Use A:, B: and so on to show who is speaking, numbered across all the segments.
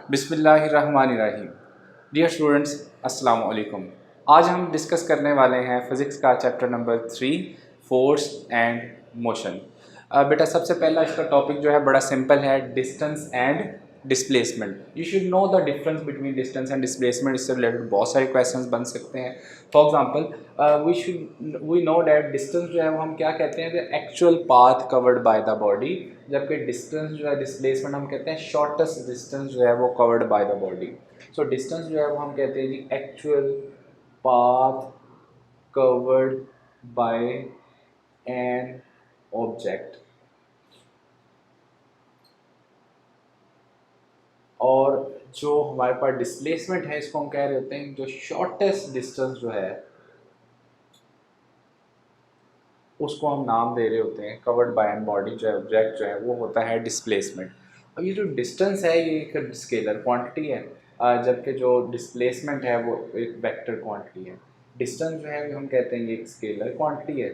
A: बिस्मिल्लाहिर्रहमानिर्रहीम। Dear students, अस्सलाम वालेकुम। आज हम डिस्कस करने वाले हैं फ़िज़िक्स का chapter number 3, force and motion. बेटा सबसे पहला इसका टॉपिक जो है बड़ा सिंपल है, distance and displacement. You should know the difference between distance and displacement. इससे रिलेटेड बहुत सारे क्वेश्चंस बन सकते हैं। For example we know that distance जो है वो हम क्या कहते हैं, the actual path covered by the body, जबकि डिस्टेंस जो है डिस्प्लेसमेंट हम कहते हैं शॉर्टेस्ट डिस्टेंस जो है वो covered by the body. So distance जो है वो हम कहते हैं जी actual path covered by an object, और जो हमारे पास डिस्प्लेसमेंट है इसको हम कह रहे होते हैं जो शॉर्टेस्ट डिस्टेंस जो है उसको हम नाम दे रहे होते हैं कवर्ड बाय एन बॉडी, जो ऑब्जेक्ट जो है वो होता है डिस्प्लेसमेंट। अब ये जो डिस्टेंस है ये एक स्केलर क्वांटिटी है, जबकि जो डिस्प्लेसमेंट है वो एक वेक्टर क्वांटिटी है। डिस्टेंस जो है हम कहते हैं ये एक स्केलर क्वांटिटी है,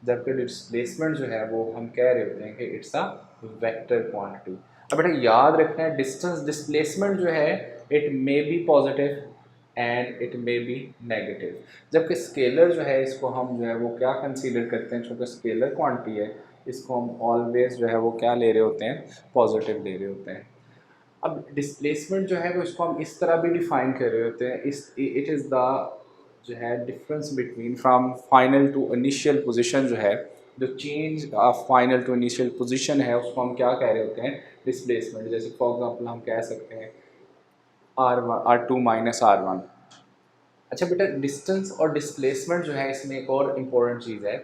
A: जबकि डिस्प्लेसमेंट जो है वो हम कह रहे होते हैं कि इट्स अ वेक्टर क्वांटिटी। अब बेटा याद रखना है डिस्टेंस डिस्प्लेसमेंट जो है it may be positive and it may be negative, जबकि स्केलर जो है इसको हम जो है वो क्या कंसीडर करते हैं, चूँकि स्केलर क्वांटिटी है इसको हम ऑलवेज जो है वो क्या ले रहे होते हैं, पॉजिटिव ले रहे होते हैं। अब डिस्प्लेसमेंट जो है वो इसको हम इस तरह भी डिफाइन कर रहे होते हैं, इट इज़ द जो है difference between from final to initial position, जो है जो change of final to initial position है उसको हम क्या कह रहे होते हैं, डिस्प्लेसमेंट। जैसे फॉर एग्जांपल हम कह सकते हैं R2 माइनस R1। अच्छा बेटा डिस्टेंस और डिस्प्लेसमेंट जो है इसमें एक और इम्पोर्टेंट चीज़ है,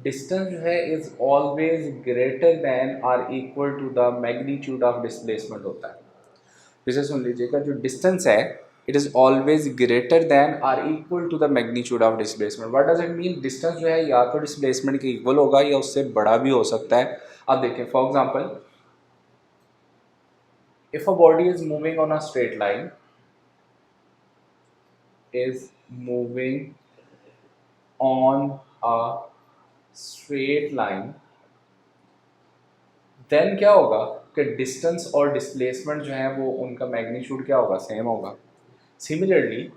A: डिस्टेंस जो है is always greater than or equal to the magnitude of displacement होता है। जैसे सुन लीजिएगा, जो डिस्टेंस है it is always greater than or equal to the magnitude of displacement. What does it mean? Distance जो है या तो डिस्प्लेसमेंट के इक्वल होगा या उससे बड़ा भी हो सकता है। अब देखिए for example, if a body is moving on a straight line, is moving on a straight line, then क्या होगा कि डिस्टेंस और डिस्प्लेसमेंट जो है वो उनका मैग्नीट्यूड क्या होगा, सेम होगा। सिमिलरली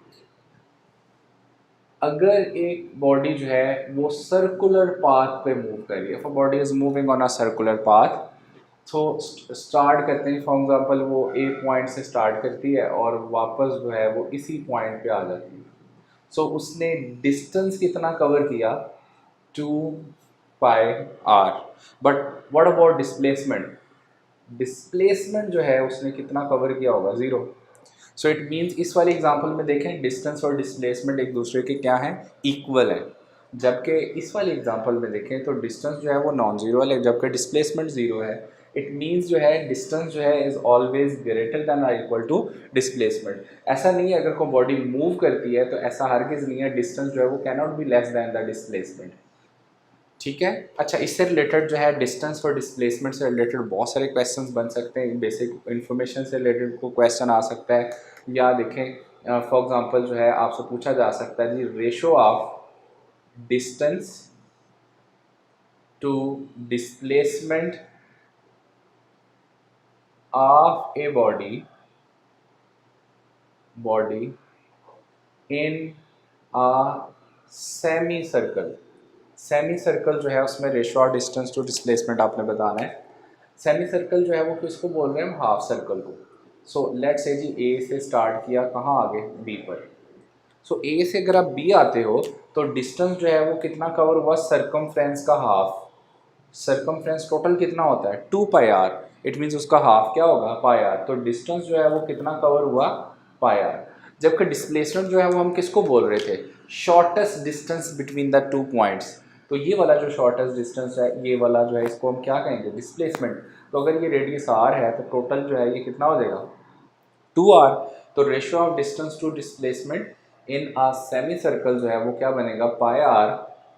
A: अगर एक बॉडी जो है वो सर्कुलर पाथ पे मूव कर रही है, for body is moving on a circular path, तो स्टार्ट करते हैं फॉर एग्जांपल वो ए पॉइंट से स्टार्ट करती है और वापस जो है वो इसी पॉइंट पे आ जाती है। सो उसने डिस्टेंस कितना कवर किया, 2πr। But what about displacement? Displacement जो है उसने कितना कवर किया होगा, 0। सो इट मीन्स इस वाले एग्जांपल में देखें डिस्टेंस और डिस्प्लेसमेंट एक दूसरे के क्या हैं, इक्वल है। जबकि इस वाले एग्जांपल में देखें तो डिस्टेंस जो है वो नॉन जीरो है जबकि डिस्प्लेसमेंट 0 है। इट मीन्स जो है डिस्टेंस जो है इज़ ऑलवेज ग्रेटर दैन और इक्वल टू डिस्प्लेसमेंट। ऐसा नहीं है अगर कोई बॉडी मूव करती है तो ऐसा हरगिज़ नहीं है, डिस्टेंस जो है वो cannot be less than the displacement. ठीक है। अच्छा इससे रिलेटेड जो है डिस्टेंस और डिस्प्लेसमेंट से रिलेटेड बहुत सारे क्वेश्चंस बन सकते हैं, बेसिक इन्फॉर्मेशन से रिलेटेड को क्वेश्चन आ सकता है। या देखें फॉर एग्जांपल जो है आपसे पूछा जा सकता है जी ratio of distance to displacement of a body in a semi circle. Semi circle जो है उसमें ratio of distance to displacement आपने बताना है। सेमी सर्कल जो है वो किसको बोल रहे हैं हम, हाफ सर्कल को। सो लेट्स से जी ए से स्टार्ट किया, कहाँ आगे, बी पर। सो ए से अगर आप बी आते हो तो डिस्टेंस जो है वो कितना कवर हुआ, सरकमफ्रेंस का हाफ। सरकमफ्रेंस टोटल कितना होता है, 2πr। इट मीन्स उसका हाफ क्या होगा, πr। तो डिस्टेंस जो है वो कितना कवर हुआ, πr। जबकि डिस्प्लेसमेंट जो है वो हम किसको बोल रहे थे, shortest distance between the two points. तो ये वाला जो शॉर्टेस्ट डिस्टेंस है ये वाला जो है इसको हम क्या कहेंगे, डिस्प्लेसमेंट। तो अगर ये रेडियस r है तो टोटल जो है ये कितना हो जाएगा, 2r। तो ratio of distance to displacement in a semi circle जो है वो क्या बनेगा, πr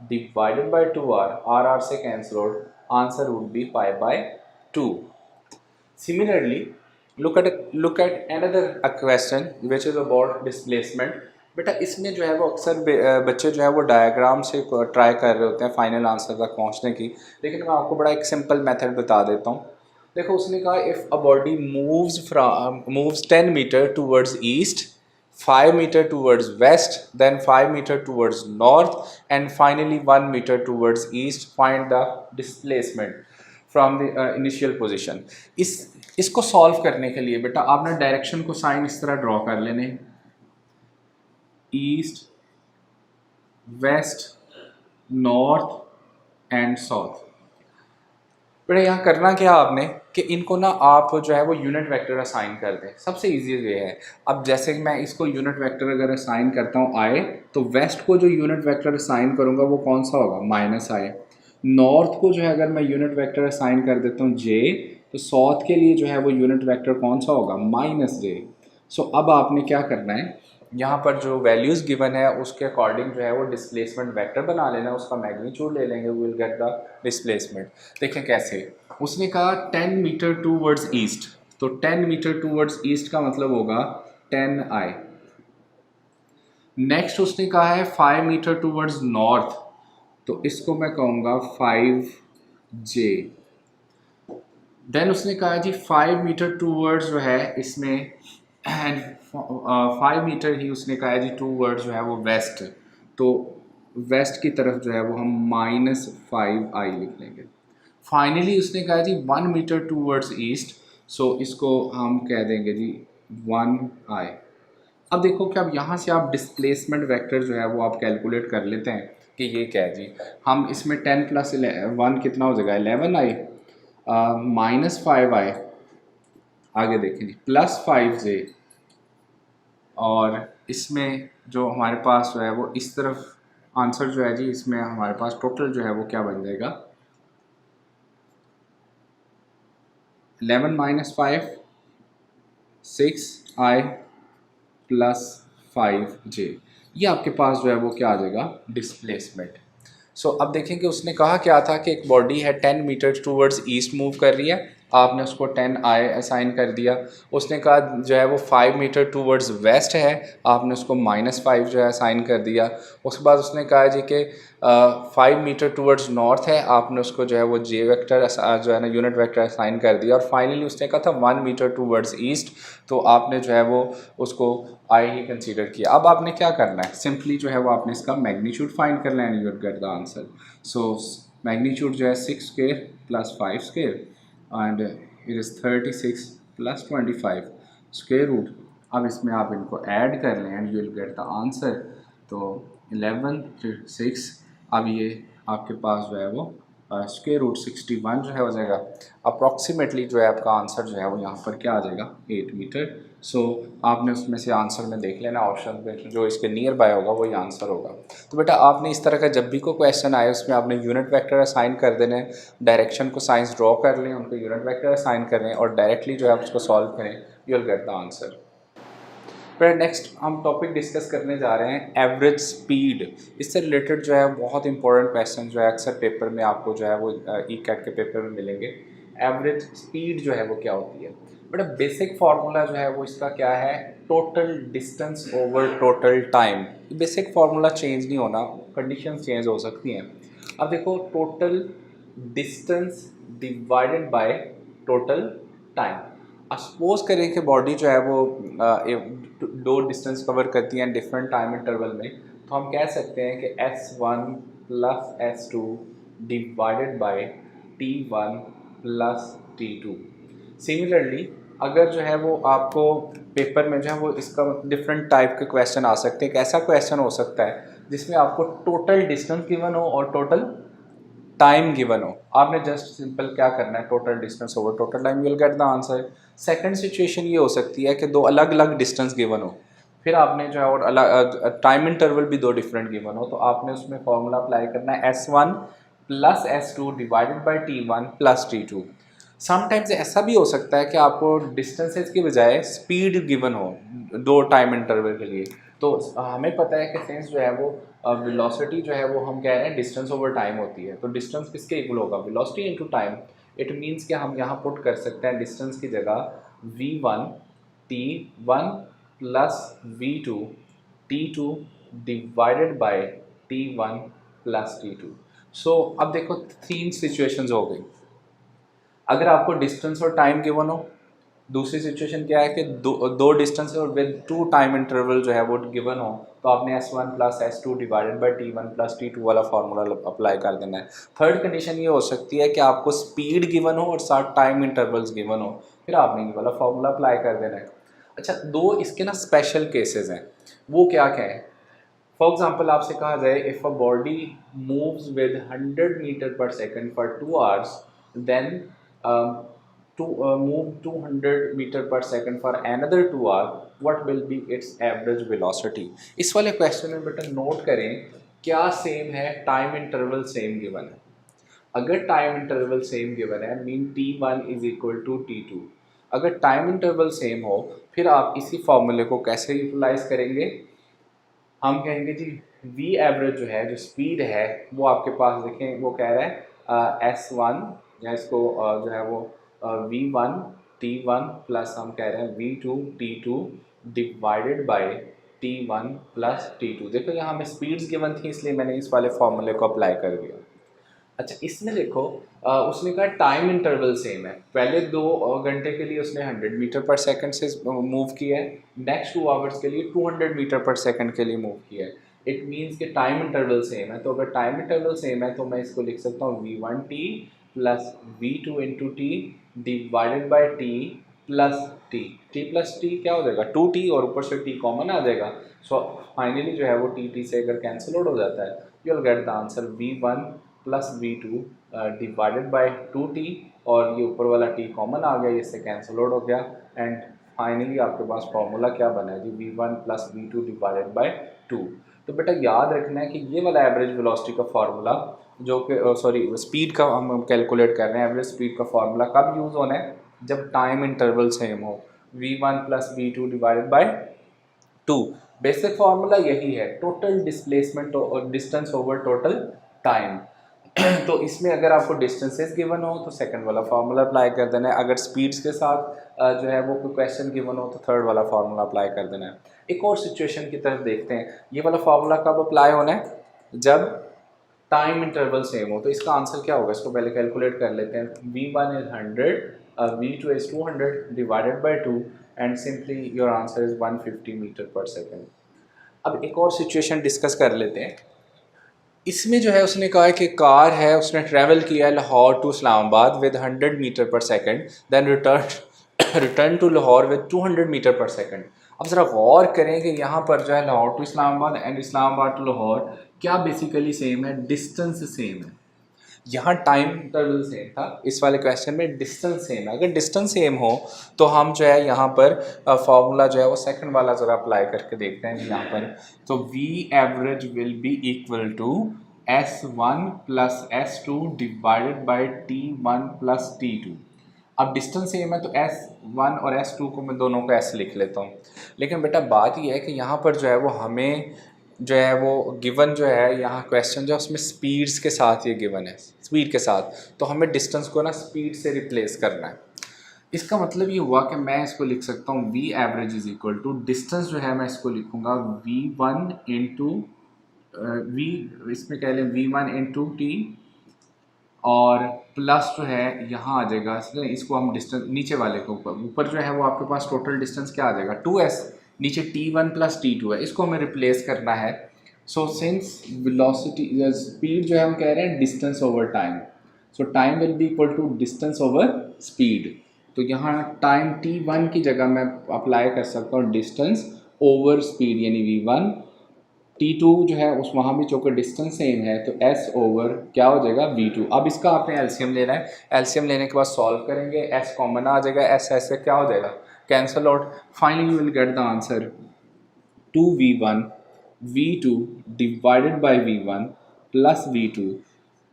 A: divided by 2r। r से cancel out, answer would be π/2। Similarly look at another a question which is about displacement। बेटा इसमें जो है वो अक्सर बच्चे जो है वो डायग्राम से ट्राई कर रहे होते हैं फाइनल आंसर तक पहुंचने की, लेकिन मैं आपको बड़ा एक सिंपल मेथड बता देता हूं। देखो उसने कहा if a body moves 10 metre towards east, 5 metre towards west, then 5 metre towards north and finally 1 metre towards east, find the displacement from the initial position. इसको सॉल्व करने के लिए बेटा आपने डायरेक्शन को साइन इस तरह ड्रॉ कर लेने, east, west, north and south. बेटा यहाँ करना क्या आपने कि इनको ना आप जो है वो यूनिट वेक्टर असाइन कर दें, सबसे इजी वे है। अब जैसे कि मैं इसको यूनिट वेक्टर अगर असाइन करता हूँ आई, तो वेस्ट को जो यूनिट वेक्टर असाइन करूँगा वो कौन सा होगा, माइनस आई। नॉर्थ को जो है अगर मैं यूनिट वेक्टर असाइन कर देता हूँ जे, तो साउथ के लिए जो है वो यूनिट वेक्टर कौन सा होगा, माइनस जे। सो अब आपने क्या करना है, यहाँ पर जो वैल्यूज़ गिवन है उसके अकॉर्डिंग जो है वो डिस्प्लेसमेंट वेक्टर बना लेना, उसका मैग्नीट्यूड ले लेंगे, we will get the displacement. देखें कैसे, उसने कहा 10 मीटर टूवर्ड्स ईस्ट, तो 10 मीटर टूवर्ड्स ईस्ट का मतलब होगा 10 I। नेक्स्ट उसने कहा है 5 मीटर टूवर्ड्स नॉर्थ, तो इसको मैं कहूँगा 5J। देन उसने कहा जी 5 मीटर टूवर्ड्स जो है इसमें एंड 5 मीटर ही उसने कहा है जी टूवर्ड्स जो है वो वेस्ट, तो वेस्ट की तरफ जो है वो हम -5I लिख लेंगे। फाइनली उसने कहा जी 1 मीटर टूवर्ड्स ईस्ट, सो इसको हम कह देंगे जी 1I। अब देखो कि अब यहाँ से आप डिस्प्लेसमेंट वेक्टर जो है वो आप कैलकुलेट कर लेते हैं कि ये क्या है जी, हम इसमें 10 + 1 कितना हो जाएगा 11I, -5I, आगे देखें जी +5J, और इसमें जो हमारे पास जो है वो इस तरफ आंसर जो है जी इसमें हमारे पास टोटल जो है वो क्या बन जाएगा, 11 - 5 6I +5J, ये आपके पास जो है वो क्या आ जाएगा, डिस्प्लेसमेंट। सो अब देखें कि उसने कहा क्या था कि एक बॉडी है 10 मीटर टूवर्ड्स ईस्ट मूव कर रही है, आपने उसको 10I असाइन कर दिया। उसने कहा जो है वो 5 मीटर टूवर्ड्स वेस्ट है, आपने उसको -5 जो है असाइन कर दिया। उसके बाद उसने कहा जी कि 5 मीटर टूवर्ड्स नॉर्थ है, आपने उसको जो है वो जे वेक्टर जो है ना यूनिट वेक्टर असाइन कर दिया। और फाइनली उसने कहा था 1 मीटर टूवर्ड्स ईस्ट, तो आपने जो है वो उसको आई ही कंसीडर किया। अब आपने क्या करना है, सिंपली जो है वो आपने इसका मैग्नीट्यूड फाइंड करना है, you will get the answer. So magnitude जो है 6² + 5² एंड इट इज़ 36 + 25 √। अब इसमें आप इनको ऐड कर लें and you will get the answer. तो 11 फिर 6, अब ये आपके पास जो है वो √61 जो है हो जाएगा। अप्रॉक्सीमेटली जो है आपका आंसर जो है वो यहाँ पर क्या आ जाएगा, 8 मीटर। सो आपने उसमें से आंसर में देख लेना, ऑप्शन में जो इसके नियर बाय होगा वही आंसर होगा। तो बेटा आपने इस तरह का जब भी कोई क्वेश्चन आए उसमें आपने यूनिट वेक्टर असाइन कर देना है, डायरेक्शन को साइंस ड्रॉ कर लें, उनको यूनिट वेक्टर असाइन करें और डायरेक्टली जो है आप उसको सॉल्व करें, you will get the answer. फिर नेक्स्ट हम टॉपिक डिस्कस करने जा रहे हैं एवरेज स्पीड। इससे रिलेटेड जो है बहुत इंपॉर्टेंट क्वेश्चन जो है अक्सर पेपर में आपको जो है वो ई कैट के पेपर में मिलेंगे। एवरेज स्पीड जो है वो क्या होती है, बड़ा बेसिक फार्मूला जो है वो इसका क्या है, total distance over total time. Basic formula change नहीं होना, कंडीशंस चेंज हो सकती हैं। अब देखो total distance divided by total time. अब सपोज करें कि बॉडी जो है वो दो डिस्टेंस कवर करती हैं डिफरेंट टाइम इंटरवल में, तो हम कह सकते हैं कि S1 + S2 divided by T1 + T2। Similarly अगर जो है वो आपको पेपर में जो है वो इसका डिफरेंट टाइप के क्वेश्चन आ सकते हैं। एक ऐसा क्वेश्चन हो सकता है जिसमें आपको टोटल डिस्टेंस गिवन हो और टोटल टाइम गिवन हो, आपने जस्ट सिंपल क्या करना है, total distance over total time, you will get the answer. Second situation ये हो सकती है कि दो अलग अलग डिस्टेंस गिवन हो, फिर आपने जो है और अलग टाइम इंटरवल भी दो डिफरेंट गिवन हो, तो आपने उसमें फॉर्मूला अप्लाई करना है S1 + S2 divided by T1 + T2। Sometimes ऐसा भी हो सकता है कि आपको डिस्टेंसेस की बजाय स्पीड गिवन हो दो टाइम इंटरवल के लिए। तो हमें पता है कि सिंस जो है वो वेलोसिटी जो है वो हम कह रहे हैं डिस्टेंस ओवर टाइम होती है, तो डिस्टेंस किसके इक्वल होगा, velocity into time. It means कि हम यहाँ पुट कर सकते हैं डिस्टेंस की जगह v1 t1 + v2 t2 divided by t1 + t2। सो अब देखो तीन सिचुएशंस हो गई। अगर आपको डिस्टेंस और टाइम गिवन हो, दूसरी सिचुएशन क्या है कि दो डिस्टेंस और विद टू टाइम इंटरवल जो है वो गिवन हो, तो आपने S1 plus S2 divided by T1 plus T2 वाला फार्मूला अप्लाई कर देना है। थर्ड कंडीशन ये हो सकती है कि आपको स्पीड गिवन हो और साथ टाइम इंटरवल्स गिवन हो, फिर आपने ये वाला फार्मूला अप्लाई कर देना है। अच्छा, दो इसके ना स्पेशल केसेस हैं, वो क्या क्या है। फॉर एग्जाम्पल आपसे कहा जाए if a body moves with 100 metre पर second for 2 hours, then to move 200 metre पर second for another 2 hour, what will be its average velocity। इस वाले क्वेश्चन में बेटा नोट करें क्या सेम है, टाइम इंटरवल सेम गिवन है। अगर टाइम इंटरवल सेम गिवन है mean T1 is equal to T2। अगर टाइम इंटरवल सेम हो फिर आप इसी फॉर्मूले को कैसे यूटिलाइज करेंगे, हम कहेंगे जी वी एवरेज जो है, जो स्पीड है वो आपके पास देखें वो कह रहा है S1 या इसको जो है वो V1 T1 प्लस हम कह रहे हैं V2 T2 divided by T1 plus T2। देखो यहाँ हमें स्पीड्स गिवन थी इसलिए मैंने इस वाले फॉर्मूले को अप्लाई कर दिया। अच्छा, इसमें देखो उसने कहा टाइम इंटरवल सेम है, पहले 2 घंटे के लिए उसने 100 मीटर पर सेकंड से मूव किया है, नेक्स्ट 2 आवर्स के लिए 200 मीटर पर सेकंड के लिए मूव किया है। इट मीन्स कि टाइम इंटरवल सेम है, तो अगर टाइम इंटरवल सेम है तो मैं इसको लिख सकता हूँ V1t plus V2 into T divided by T plus T plus T क्या हो जाएगा 2t और ऊपर से t कॉमन आ जाएगा। सो फाइनली जो है वो टी से अगर कैंसिल आउट हो जाता है, you will get the answer V1 plus V2 divided by 2t, और ये ऊपर वाला t कॉमन आ गया, इससे कैंसिल आउट हो गया, एंड फाइनली आपके पास फॉर्मूला क्या बना है जी V1 plus V2 divided by 2। तो बेटा याद रखना है कि ये वाला एवरेज वेलोसिटी का फार्मूला जो कि सॉरी स्पीड का हम कैलकुलेट कर रहे हैं, एवरेज स्पीड का फार्मूला कब यूज़ होना है, जब टाइम इंटरवल सेम हो, V1 plus V2 divided by 2। Basic formula यही है, टोटल डिस्प्लेसमेंट और डिस्टेंस ओवर टोटल टाइम। तो इसमें अगर आपको डिस्टेंसेस गिवन हो तो सेकंड वाला फार्मूला अप्लाई कर देना है, अगर स्पीड्स के साथ जो है वो कोई क्वेश्चन गिवन हो तो थर्ड वाला फार्मूला अप्लाई कर देना है। एक और सिचुएशन की तरफ देखते हैं, ये वाला फार्मूला कब अप्लाई होना है, जब टाइम इंटरवल सेम हो। तो इसका आंसर क्या होगा, इसको पहले कैलकुलेट कर लेते हैं। V1 is 100, V2 is 200 divided by 2 and simply your answer is 150 metre पर सेकेंड। अब एक और सिचुएशन डिस्कस कर लेते हैं। इसमें जो है उसने कहा है कि कार है, उसने ट्रैवल किया है Lahore to Islamabad with 100 metre पर second, then return to Lahore with 200 metre पर सेकेंड। अब ज़रा गौर करें कि यहाँ पर जो है Lahore to Islamabad and Islamabad to Lahore क्या बेसिकली सेम है, डिस्टेंस सेम है। यहाँ टाइम इंटरवल सेम था, इस वाले क्वेश्चन में डिस्टेंस सेम है। अगर डिस्टेंस सेम हो तो हम जो है यहाँ पर फार्मूला जो है वो सेकंड वाला ज़रा अप्लाई करके देखते हैं यहाँ पर। तो V average will be equal to S1 plus S2 divided by T1 plus T2। अब डिस्टेंस सेम है तो S1 और S2 को मैं दोनों को S लिख लेता हूँ, लेकिन बेटा बात ये है कि यहाँ पर जो है वो हमें जो है वो गिवन जो है यहाँ क्वेश्चन जो है उसमें स्पीड्स के साथ ये गिवन है, स्पीड के साथ, तो हमें डिस्टेंस को ना स्पीड से रिप्लेस करना है। इसका मतलब ये हुआ कि मैं इसको लिख सकता हूँ V average is equal to distance जो है मैं इसको लिखूँगा V1 इंटू वी, इसमें कह लें V1 इंटू टी, और प्लस जो है यहाँ आ जाएगा, इसलिए इसको हम डिस्टेंस नीचे वाले के ऊपर जो है वो आपके पास टोटल डिस्टेंस क्या आ जाएगा 2s, नीचे T1 प्लस T2 है, इसको हमें रिप्लेस करना है। सो सिंस वेलोसिटी स्पीड जो है हम कह रहे हैं distance over time, so time will be equal to distance over speed. तो यहाँ टाइम T1 की जगह मैं अप्लाई कर सकता हूँ डिस्टेंस ओवर स्पीड यानी V1, T2 जो है उस वहाँ भी चूँकि डिस्टेंस सेम है तो S ओवर क्या हो जाएगा V2। अब इसका आपने एलसीएम लेना है, एलसीएम लेने के बाद सॉल्व करेंगे, S कॉमन आ जाएगा, S से क्या हो जाएगा cancel out, finally you will get the answer 2V1 V2 divided by V1 plus V2,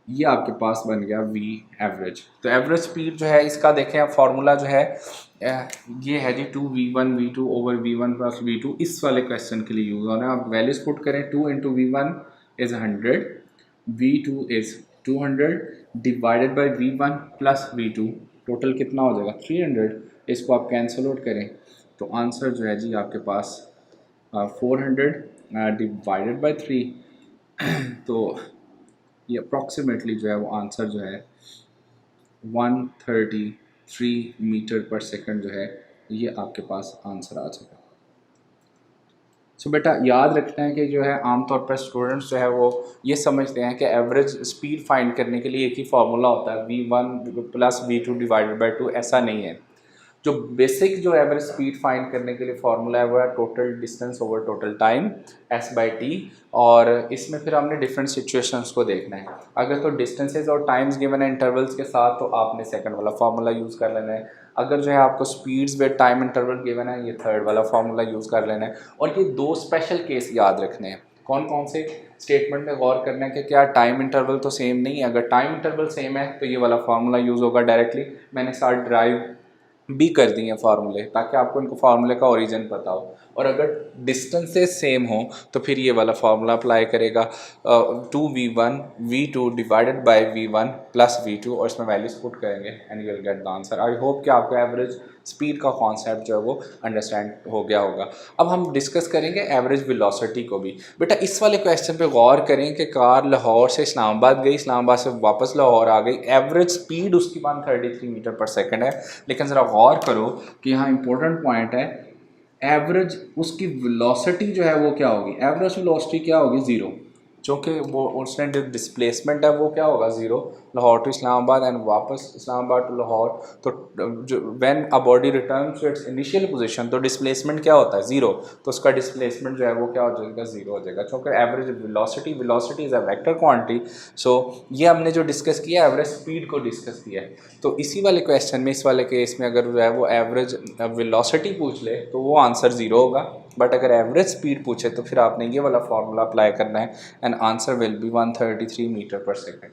A: ये आपके पास बन गया V एवरेज। तो एवरेज स्पीड जो है इसका देखें आप फार्मूला जो है ये है जी 2V1 V2 over V1 plus V2, इस वाले क्वेश्चन के लिए यूज़ होना है। आप वैल्यूज पुट करें, 2 into V1 is 100, V2 is 200 divided by V1 plus V2, total कितना हो जाएगा 300, इसको आप कैंसल आउट करें तो आंसर जो है जी आपके पास 400 डिवाइडेड बाई 3 तो ये अप्रॉक्सीमेटली जो है वो आंसर जो है 133 मीटर पर सेकंड जो है ये आपके पास आंसर आ जाएगा। सो बेटा याद रखना है कि जो है आमतौर पर स्टूडेंट्स जो है वो ये समझते हैं कि एवरेज स्पीड फाइंड करने के लिए एक ही फार्मूला होता है v1 plus v2 divided by 2। ऐसा नहीं है। जो बेसिक जो एवरेज स्पीड फाइंड करने के लिए फार्मूला है वो है total distance over total time s/t। और इसमें फिर हमने डिफरेंट सिचुएशंस को देखना है। अगर तो डिस्टेंसेज और टाइम्स गिवन है इंटरवल्स के साथ तो आपने सेकंड वाला फार्मूला यूज़ कर लेना है। अगर जो है आपको speeds with time interval given है ये थर्ड वाला फार्मूला यूज़ कर लेना है। और ये दो स्पेशल केस याद रखने हैं। कौन कौन से स्टेटमेंट में गौर करना है कि क्या टाइम इंटरवल तो सेम नहीं है। अगर टाइम इंटरवल सेम है तो ये वाला फार्मूला यूज़ होगा डायरेक्टली। मैंने साथ ड्राइव भी कर दिए हैं फार्मूले ताकि आपको इनको फार्मूले का ओरिजिन पता हो। और अगर डिस्टेंसेस सेम हो तो फिर ये वाला फार्मूला अप्लाई करेगा 2v1 v2 divided by v1 plus v2 और इसमें वैल्यूज पुट करेंगे and you will get the answer. I hope कि आपको एवरेज स्पीड का कॉन्सेप्ट जो है वो अंडरस्टैंड हो गया होगा। अब हम डिस्कस करेंगे एवरेज वेलोसिटी को भी। बेटा इस वाले क्वेश्चन पे गौर करें कि कार लाहौर से इस्लामाबाद गई, इस्लामाबाद से वापस लाहौर आ गई, एवरेज स्पीड उसकी 133 मीटर पर सेकंड है। लेकिन ज़रा गौर करो कि यहाँ इंपॉर्टेंट पॉइंट है, एवरेज उसकी वेलोसिटी जो है वो क्या होगी। एवरेज वेलोसिटी क्या होगी? ज़ीरो। चूँकि वो उसने जो डिस्प्लेसमेंट है वो क्या होगा? Zero. Lahore to Islamabad and वापस इस्लामाबाद टू लाहौर। तो जो when a body return to its initial position तो डिस्प्लेसमेंट क्या होता है? ज़ीरो। तो उसका डिस्प्लेसमेंट जो है वो क्या हो जाएगा? ज़ीरो हो जाएगा। क्योंकि average velocity is a vector quantity. So ये हमने जो डिस्कस किया एवरेज स्पीड को डिस्कस किया है। तो इसी वाले क्वेश्चन में, इस वाले केस में अगर जो है वो एवरेज वेलोसिटी पूछ ले तो वो आंसर ज़ीरो होगा। बट अगर एवरेज स्पीड पूछे तो फिर आपने ये वाला फार्मूला अप्लाई करना है and answer will be 133 metre पर सेकंड।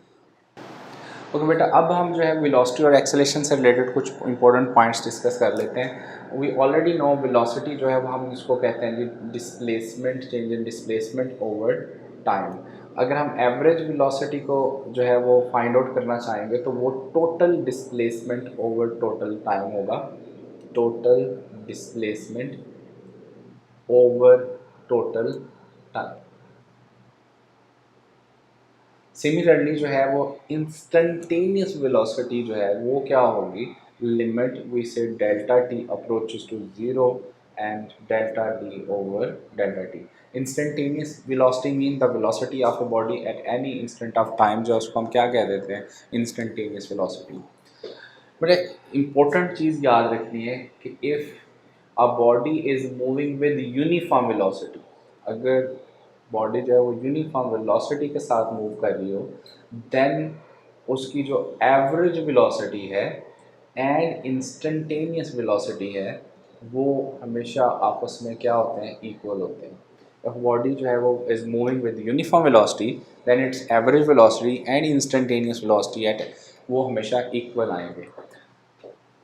A: ओके बेटा, अब हम जो है वेलोसिटी और एक्सेलेरेशन से रिलेटेड कुछ इंपॉर्टेंट पॉइंट्स डिस्कस कर लेते हैं। वी ऑलरेडी नो वेलोसिटी जो है वो हम इसको कहते हैं जी displacement, change in displacement over time. अगर हम एवरेज वेलोसिटी को जो है वो फाइंड आउट करना चाहेंगे तो वो total displacement over total time होगा। Total displacement over total time. Similarly जो है वो इंस्टेंटेनियस वेलोसिटी जो है वो क्या होगी? लिमिट वी से delta T approaches to zero and delta d over delta t. Instantaneous velocity mean the velocity of a body at any instant of time, जो उसको हम क्या कह देते हैं? Instantaneous velocity. बट एक इम्पोर्टेंट चीज़ याद रखनी है कि if a body is moving with uniform velocity, अगर बॉडी जो है वो यूनिफॉर्म वेलोसिटी के साथ मूव कर रही हो देन उसकी जो एवरेज वेलोसिटी है एंड इंस्टेंटेनियस वेलोसिटी है वो हमेशा आपस में क्या होते हैं? इक्वल होते हैं। if body जो है वो is moving with uniform velocity then its average velocity and instantaneous velocity at वो हमेशा इक्वल आएंगे।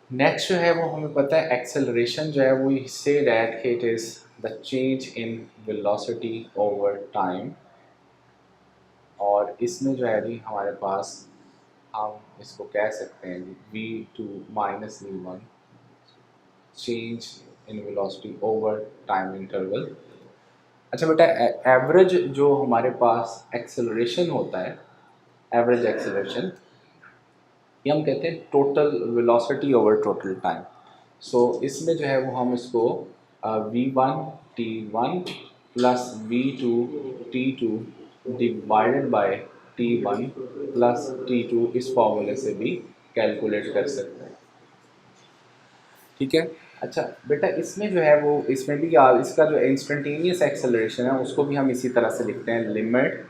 A: नेक्स्ट जो है वो हमें पता है एक्सेलरेशन जो है वो say that it is the change in velocity over time. और इसमें जो है जी हमारे पास हम इसको कह सकते हैं v2 minus v1 change in velocity over time interval. अच्छा बेटा, एवरेज जो हमारे पास एक्सेलरेशन होता है, एवरेज एक्सेलरेशन ये हम कहते हैं total velocity over total time. So इसमें जो है वो हम इसको v1 t1 plus v2 t2 divided by t1 plus t2 इस फॉर्मूले से भी कैलकुलेट कर सकते हैं। ठीक है। अच्छा बेटा, इसमें जो है वो इसमें भी इसका जो इंस्टेंटेनियस एक्सेलरेशन है उसको भी हम इसी तरह से लिखते हैं। लिमिट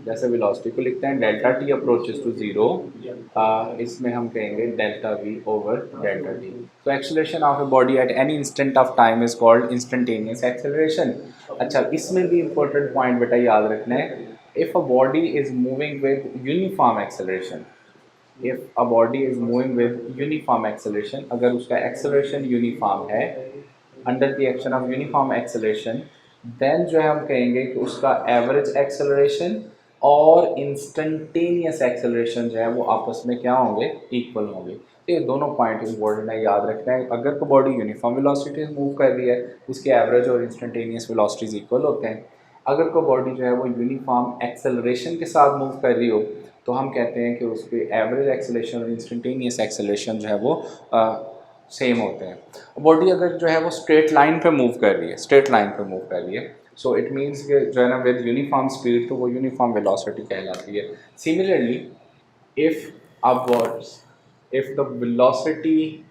A: जैसे वेलोसिटी को लिखते हैं delta T approaches to zero, इसमें हम कहेंगे delta V over delta T. तो acceleration of a body at any instant of time is called instantaneous acceleration. अच्छा, इसमें भी इंपॉर्टेंट पॉइंट बेटा याद रखना है, if a body is moving with uniform acceleration, if a body is moving with uniform acceleration, अगर उसका acceleration uniform है under the action of uniform acceleration then जो है हम कहेंगे कि उसका एवरेज एक्सेलरेशन और इंस्टेंटेनियस एक्सेलरेशन जो है वो आपस में क्या होंगे? इक्वल होंगे। तो ये दोनों पॉइंट इंपॉर्टेंट है, याद रखना है। अगर कोई बॉडी यूनिफॉर्म वेलोसिटी से मूव कर रही है उसके एवरेज और इंस्टेंटेनियस वेलोसिटीज इक्वल होते हैं। अगर कोई बॉडी जो है वो यूनिफॉर्म एक्सेलरेशन के साथ मूव कर रही हो तो हम कहते हैं कि उस पर एवरेज एक्सेलरेशन और इंस्टेंटेनियस एक्सेलरेशन जो है वो सेम होते हैं। बॉडी अगर जो है वो स्ट्रेट लाइन पे मूव कर रही है, स्ट्रेट लाइन पे मूव कर रही है, सो इट मीन्स कि जो है ना विद यूनिफॉर्म स्पीड, तो वो यूनिफॉर्म वेलोसिटी कहलाती है। Similarly if upwards, if the velocity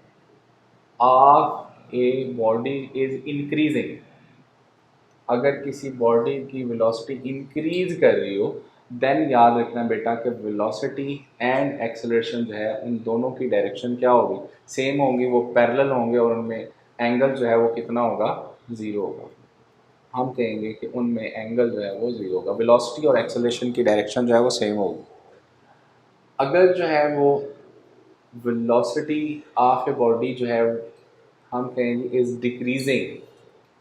A: of a body is increasing, अगर किसी बॉडी की वेलोसिटी इंक्रीज कर रही हो, देन याद रखना बेटा कि वेलोसिटी एंड एक्सेलरेशन जो है उन दोनों की डायरेक्शन क्या होगी, सेम होंगी, वो पैरेलल होंगे और उनमें एंगल जो है वो कितना होगा, ज़ीरो होगा। हम कहेंगे कि उनमें एंगल जो है वो ज़ीरो होगा, वेलोसिटी और एक्सेलरेशन की डायरेक्शन जो है वो सेम होगी। अगर जो है वो वेलोसिटी ऑफ ए बॉडी जो है हम कहेंगे is decreasing,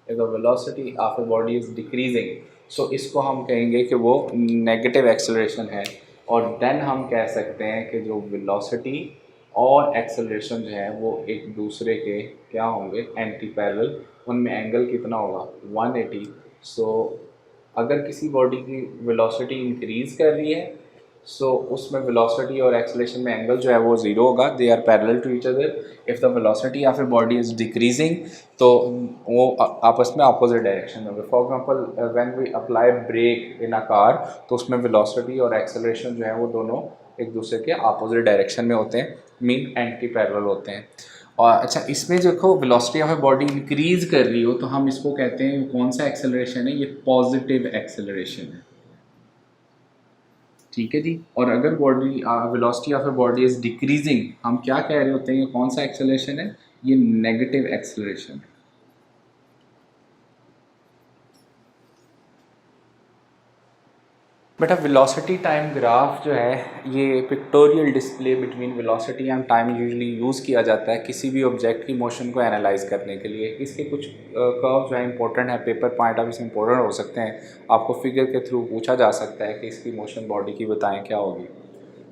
A: if the velocity of a body is decreasing, so इसको हम कहेंगे कि वो नेगेटिव एक्सेलरेशन है। और देन हम कह सकते हैं कि जो वेलोसिटी और एक्सेलरेशन जो है वो एक दूसरे के क्या होंगे, एंटी पैरेलल, उनमें एंगल कितना होगा, 180। सो अगर किसी बॉडी की वेलोसिटी इंक्रीज़ कर रही है, सो उसमें वेलोसिटी और एक्सेलरेशन में एंगल जो है वो ज़ीरो होगा, they are parallel to each other. If the velocity of a body is decreasing, तो वो आपस में अपोजिट डायरेक्शन में होंगे। For example when we apply brake in a car, तो उसमें वेलोसिटी और एक्सेलरेशन जो है वो दोनों एक दूसरे के अपोजिट डायरेक्शन में होते हैं, मीन एंटी पैरेलल होते हैं। और अच्छा, इसमें देखो velocity of a body increase कर रही हो, तो हम इसको कहते हैं कौन सा एक्सेलरेशन है, ये पॉजिटिव एक्सेलरेशन है, ठीक है जी। और अगर body velocity of a body is decreasing, हम क्या कह रहे होते हैं, ये कौन सा एक्सेलरेशन है, ये नेगेटिव एक्सेलरेशन है। बेटा वेलोसिटी टाइम ग्राफ जो है ये pictorial display between velocity and time usually use किया जाता है किसी भी ऑब्जेक्ट की मोशन को एनालाइज करने के लिए। इसके कुछ कर्व जो है इंपॉर्टेंट है, पेपर पॉइंट ऑफ व्यू से इंपॉर्टेंट हो सकते हैं, आपको फिगर के थ्रू पूछा जा सकता है कि इसकी मोशन बॉडी की बताएं क्या होगी।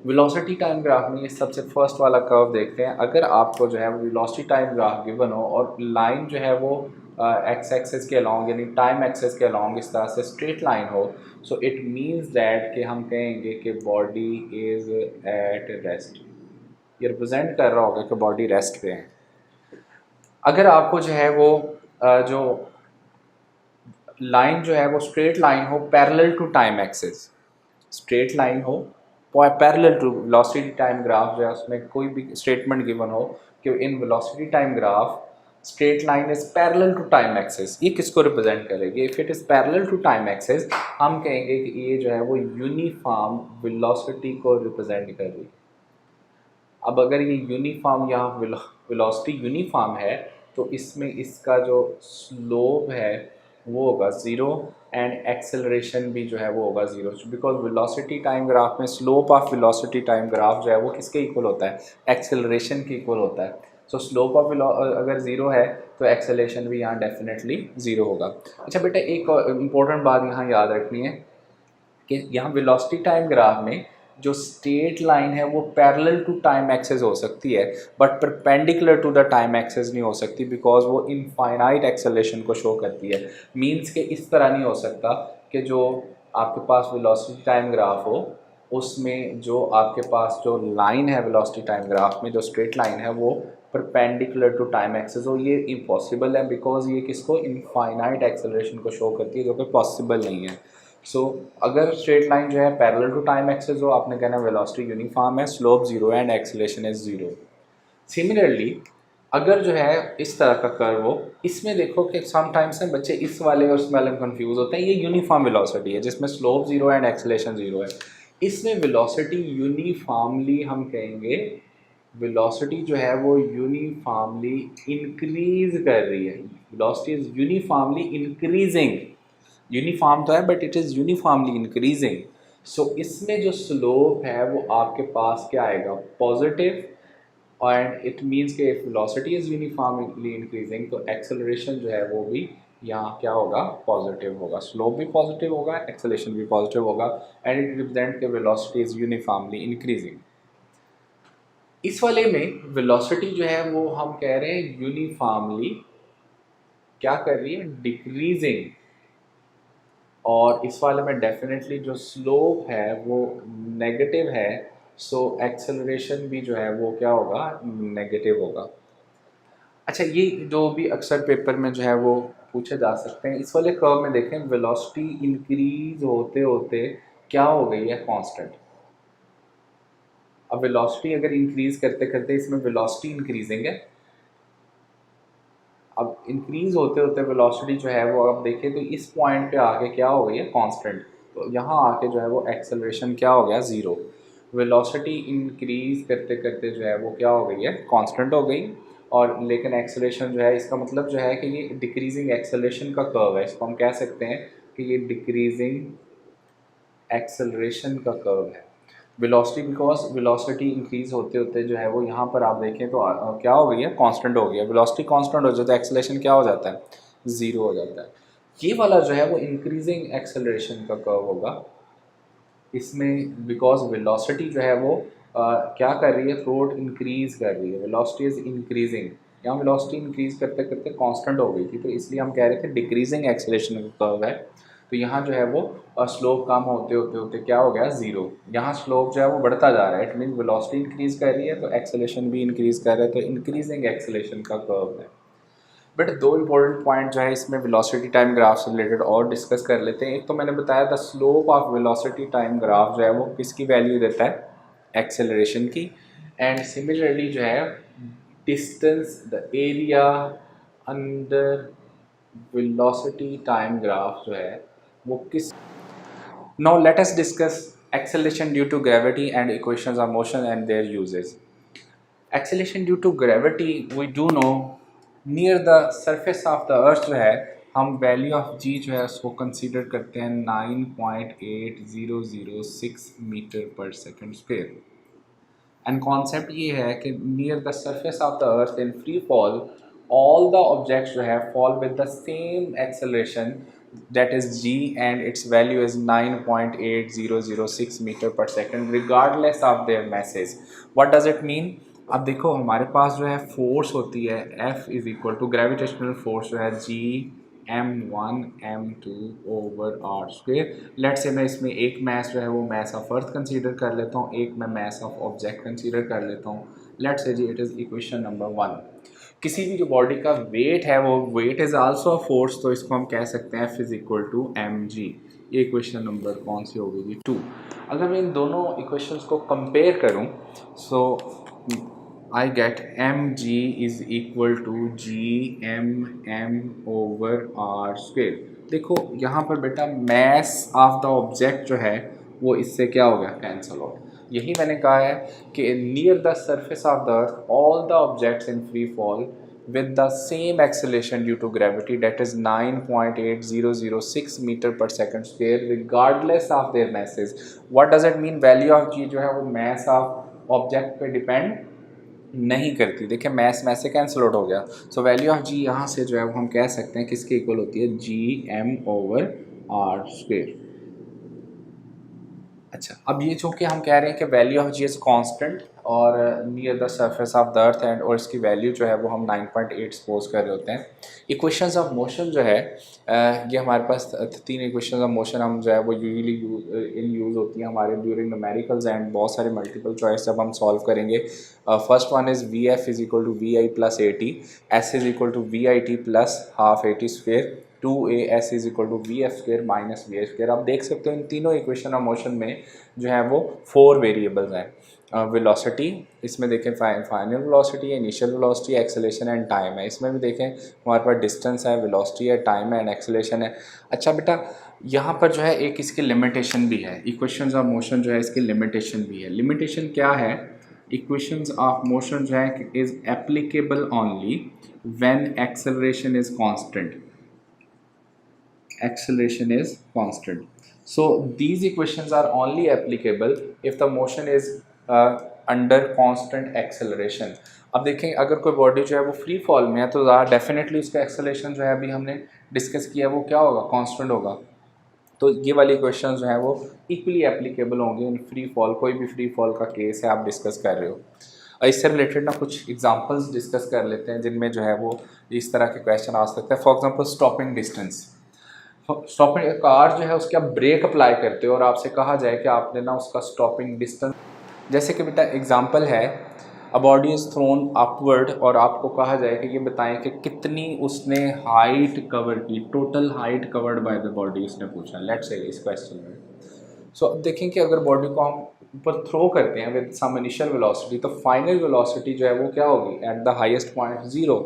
A: वेलोसिटी टाइम ग्राफ में ये सबसे फर्स्ट वाला कर्व देखते हैं। अगर आपको जो है वेलोसिटी टाइम ग्राफ गिवन हो और लाइन जो है वो एक्स एक्सेस के अलॉन्ग यानी टाइम एक्सेस के अलॉन्ग इस तरह से स्ट्रेट लाइन हो, सो इट मीन्स दैट कि हम कहेंगे कि बॉडी इज़ एट रेस्ट। ये रिप्रेजेंट कर रहा होगा कि बॉडी रेस्ट पे है। अगर आपको जो है वो जो लाइन जो है वो स्ट्रेट लाइन हो parallel to time axis, straight line हो parallel to velocity time graph जो है उसमें कोई भी स्टेटमेंट गिवन हो कि in velocity time graph straight line is parallel to time axis, ये किसको रिप्रेजेंट करेगी, if it is parallel to time axis हम कहेंगे कि ये जो है वो यूनिफॉर्म वेलोसिटी को रिप्रेजेंट कर रही है। अब अगर ये यूनिफॉर्म यहाँ वेलोसिटी यूनिफॉर्म है, तो इसमें इसका जो स्लोप है वो होगा ज़ीरो एंड एक्सेलरेशन भी जो है वो होगा zero, because velocity time graph में slope of velocity time graph जो है वो किसके इक्वल होता है, एक्सेलरेशन के इक्वल होता है। सो स्लोप ऑफ अगर ज़ीरो है तो एक्सेलरेशन भी यहाँ डेफिनेटली ज़ीरो होगा। अच्छा बेटा, एक इम्पोर्टेंट बात यहाँ याद रखनी है कि यहाँ वेलोसिटी टाइम ग्राफ में जो स्ट्रेट लाइन है वो पैरेलल टू टाइम एक्सेस हो सकती है, but perpendicular to the time axis नहीं हो सकती, बिकॉज वो इनफाइनाइट एक्सेलरेशन को शो करती है। मींस के इस तरह नहीं हो सकता कि जो आपके पास वेलोसिटी टाइम ग्राफ हो उसमें जो आपके पास जो लाइन है वेलोसिटी टाइम ग्राफ में जो स्ट्रेट लाइन है वो परपेंडिकुलर टू टाइम एक्सेस हो, ये इम्पॉसिबल है, बिकॉज ये किसको, इनफाइनाइट एक्सेलरेशन को शो करती है, जो कि पॉसिबल नहीं है। सो अगर स्ट्रेट लाइन जो है पैरेलल टू टाइम एक्सेस हो, आपने कहना वेलोसिटी यूनिफॉर्म है, slope zero and acceleration is zero. Similarly अगर जो है इस तरह का कर्व हो, इसमें देखो कि समटाइम्स में बच्चे इस वाले और इस वाले में कंफ्यूज होते हैं। ये यूनिफॉर्म वेलोसिटी है जिसमें slope zero and acceleration zero है। इसमें वेलोसिटी यूनिफॉर्मली हम कहेंगे वेलोसिटी जो है वो यूनिफॉर्मली इंक्रीज कर रही है, velocity is uniformly increasing, uniform तो है but it is uniformly increasing. So इसमें जो स्लोप है वो आपके पास क्या आएगा, पॉजिटिव, एंड इट मीन्स कि if velocity is uniformly increasing तो एक्सेलरेशन जो है वो भी यहाँ क्या होगा, पॉजिटिव होगा, स्लोप भी पॉजिटिव होगा, एक्सेलरेशन भी पॉजिटिव होगा, एंड इट रिप्रेजेंट कि वेलोसिटी इज़ यूनिफॉर्मली इंक्रीजिंग। इस वाले में वेलोसिटी जो है वो हम कह रहे हैं यूनिफॉर्मली क्या कर रही है, डिक्रीजिंग। और इस वाले में डेफिनेटली जो स्लोप है वो नेगेटिव है, सो एक्सेलरेशन भी जो है वो क्या होगा, नेगेटिव होगा। अच्छा, ये जो भी अक्सर पेपर में जो है वो पूछे जा सकते हैं, इस वाले कर्व में देखें वेलोसिटी इंक्रीज होते होते क्या हो गई है, कांस्टेंट। अब वेलोसिटी अगर इंक्रीज करते करते इसमें वेलोसिटी इंक्रीजिंग है, अब इंक्रीज होते होते वेलोसिटी जो है वो अब देखिए तो इस पॉइंट पे आके क्या हो गई है, कांस्टेंट। तो यहाँ आके जो है वो एक्सेलरेशन क्या हो गया, ज़ीरो। वेलोसिटी इंक्रीज करते करते जो है वो क्या हो गई है, कांस्टेंट हो गई। और लेकिन एक्सेलरेशन जो है, इसका मतलब जो है कि ये डिक्रीजिंग एक्सेलरेशन का कर्व है, इसको हम कह सकते हैं कि ये डिक्रीजिंग एक्सेलरेशन का कर्व है। वेलोसिटी, बिकॉज वेलोसिटी इंक्रीज होते होते जो है वो यहाँ पर आप देखें तो क्या हो गई है, कांस्टेंट हो गया। वेलोसिटी कांस्टेंट हो जाए तो एक्सेलरेशन क्या हो जाता है, ज़ीरो हो जाता है। ये वाला जो है वो इंक्रीजिंग एक्सेलरेशन का कर्व होगा इसमें, बिकॉज वेलोसिटी जो है वो क्या कर रही है, थ्रोट इंक्रीज कर रही है, वेलोसिटी इज इंक्रीजिंग। यहाँ वेलोसिटी इंक्रीज करते करते कांस्टेंट हो गई थी, तो इसलिए हम कह रहे थे डिक्रीजिंग एक्सेलरेशन का कर्व है। तो यहाँ जो है वो स्लोप कम होते होते होते क्या हो गया, ज़ीरो। यहाँ स्लोप जो है वो बढ़ता जा रहा है, इट मीन वेलोसिटी इंक्रीज कर रही है तो एक्सेलरेशन भी इंक्रीज कर रहा है, तो इंक्रीजिंग एक्सेलरेशन का कर्व है। बट दो इंपॉर्टेंट पॉइंट जो है इसमें वेलोसिटी टाइम ग्राफ से रिलेटेड और डिस्कस कर लेते हैं। एक तो मैंने बताया the slope of velocity time graph जो है वो किसकी वैल्यू देता है, एक्सेलरेशन की। एंड सिमिलरली जो है distance, the area under velocity time graph जो है वो किस। Now let us discuss acceleration due to gravity and equations of motion and their uses. Acceleration due to gravity, we do know near the surface of the अर्थ जो है हम value of जी जो है उसको कंसीडर करते हैं 9.8006 मीटर पर second square. And concept ये है कि near the surface of the earth in free fall all the objects जो है fall with the same acceleration that is g and its value is 9.8006 meter per second regardless of their masses. What does it mean? अब देखो हमारे पास जो है force होती है F is equal to gravitational force जो है G m1 m2 over are square. Let say मैं इसमें एक मैस जो है वो मैस ऑफ अर्थ कंसीडर कर लेता हूँ, एक मैं मैस ऑफ ऑब्जेक्ट कंसीडर कर लेता हूँ। Let say G it is equation number 1। किसी भी जो बॉडी का वेट है वो weight is also a force, तो इसको हम कह सकते हैं F is equal to m g. ये इक्वेशन नंबर कौन सी होगी जी, 2। अगर मैं इन दोनों इक्वेशंस को कंपेयर करूं so I get M G is equal to G M M over are square. देखो यहाँ पर बेटा मैस ऑफ द ऑब्जेक्ट जो है वो इससे क्या हो गया, कैंसिल आउट। यही मैंने कहा है कि near the surface of the earth all the objects in free fall with the same acceleration due to gravity, that is 9.8006 meter per second square regardless of their masses. What does it mean? Value of g जो है वो mass of object पे depend नहीं करती। देखिए mess mess से cancel out हो गया, सो वैल्यू ऑफ जी यहाँ से जो है वो हम कह सकते हैं किसके इक्वल होती है, G m over are square. अच्छा, अब ये जो कि हम कह रहे हैं कि value of G is constant और near the surface of the earth and, और इसकी वैल्यू जो है वो हम 9.8 सपोज कर रहे होते हैं। इक्वेशंस ऑफ मोशन जो है ये हमारे पास 3 इक्वेशंस ऑफ मोशन हम जो है वो यूजुअली इन यूज़ होती हैं हमारे ड्यूरिंग न्यूमेरिकल्स एंड बहुत सारे मल्टीपल चॉइस जब हम सॉल्व करेंगे। First one is v f is equal to v i plus a t, s is equal to v i t plus half a t square, 2as is equal to v f square minus v f square. आप देख सकते हो इन तीनों equation of motion में जो है वो 4 variables हैं। वेलोसिटी, इसमें देखें फाइनल वेलोसिटी है, initial velocity, acceleration and time है। इसमें भी देखें हमारे पास डिस्टेंस है, वेलोसिटी है, टाइम है एंड एक्सेलरेशन है। अच्छा बेटा यहाँ पर जो है एक इसकी लिमिटेशन भी है, इक्वेशंस ऑफ मोशन जो है इसकी लिमिटेशन भी है। लिमिटेशन क्या है, इक्वेशंस ऑफ मोशन जो है is applicable only when acceleration is constant, acceleration is constant. So these equations are only applicable if the motion is under constant acceleration. अब देखें अगर कोई बॉडी जो है वो फ्री फॉल में है तो डेफिनेटली उसका एक्सेलरेशन जो है अभी हमने डिस्कस किया वो क्या होगा, कांस्टेंट होगा। तो ये वाली क्वेश्चन जो है वो इक्वली एप्लीकेबल होंगे इन फ्री फॉल, कोई भी फ्री फॉल का केस है आप डिस्कस कर रहे हो। इससे रिलेटेड ना कुछ एग्जांपल्स डिस्कस कर लेते हैं जिनमें जो है वो इस तरह के क्वेश्चन आ सकते हैं। For example stopping distance, stopping car जो है उसके आप ब्रेक अप्लाई करते हो और आपसे कहा जाए कि आपने ना उसका स्टॉपिंग डिस्टेंस, जैसे कि बेटा एग्जांपल है अ बॉडी इज़ थ्रोन अपवर्ड और आपको कहा जाए कि ये बताएं कि कितनी उसने हाइट कवर की, total height covered by the body उसने पूछा, लेट्स से इस क्वेश्चन में। सो अब देखें कि अगर बॉडी को हम ऊपर थ्रो करते हैं विद सम इनिशियल वेलोसिटी, तो फाइनल वेलोसिटी जो है वो क्या होगी at the highest point zero.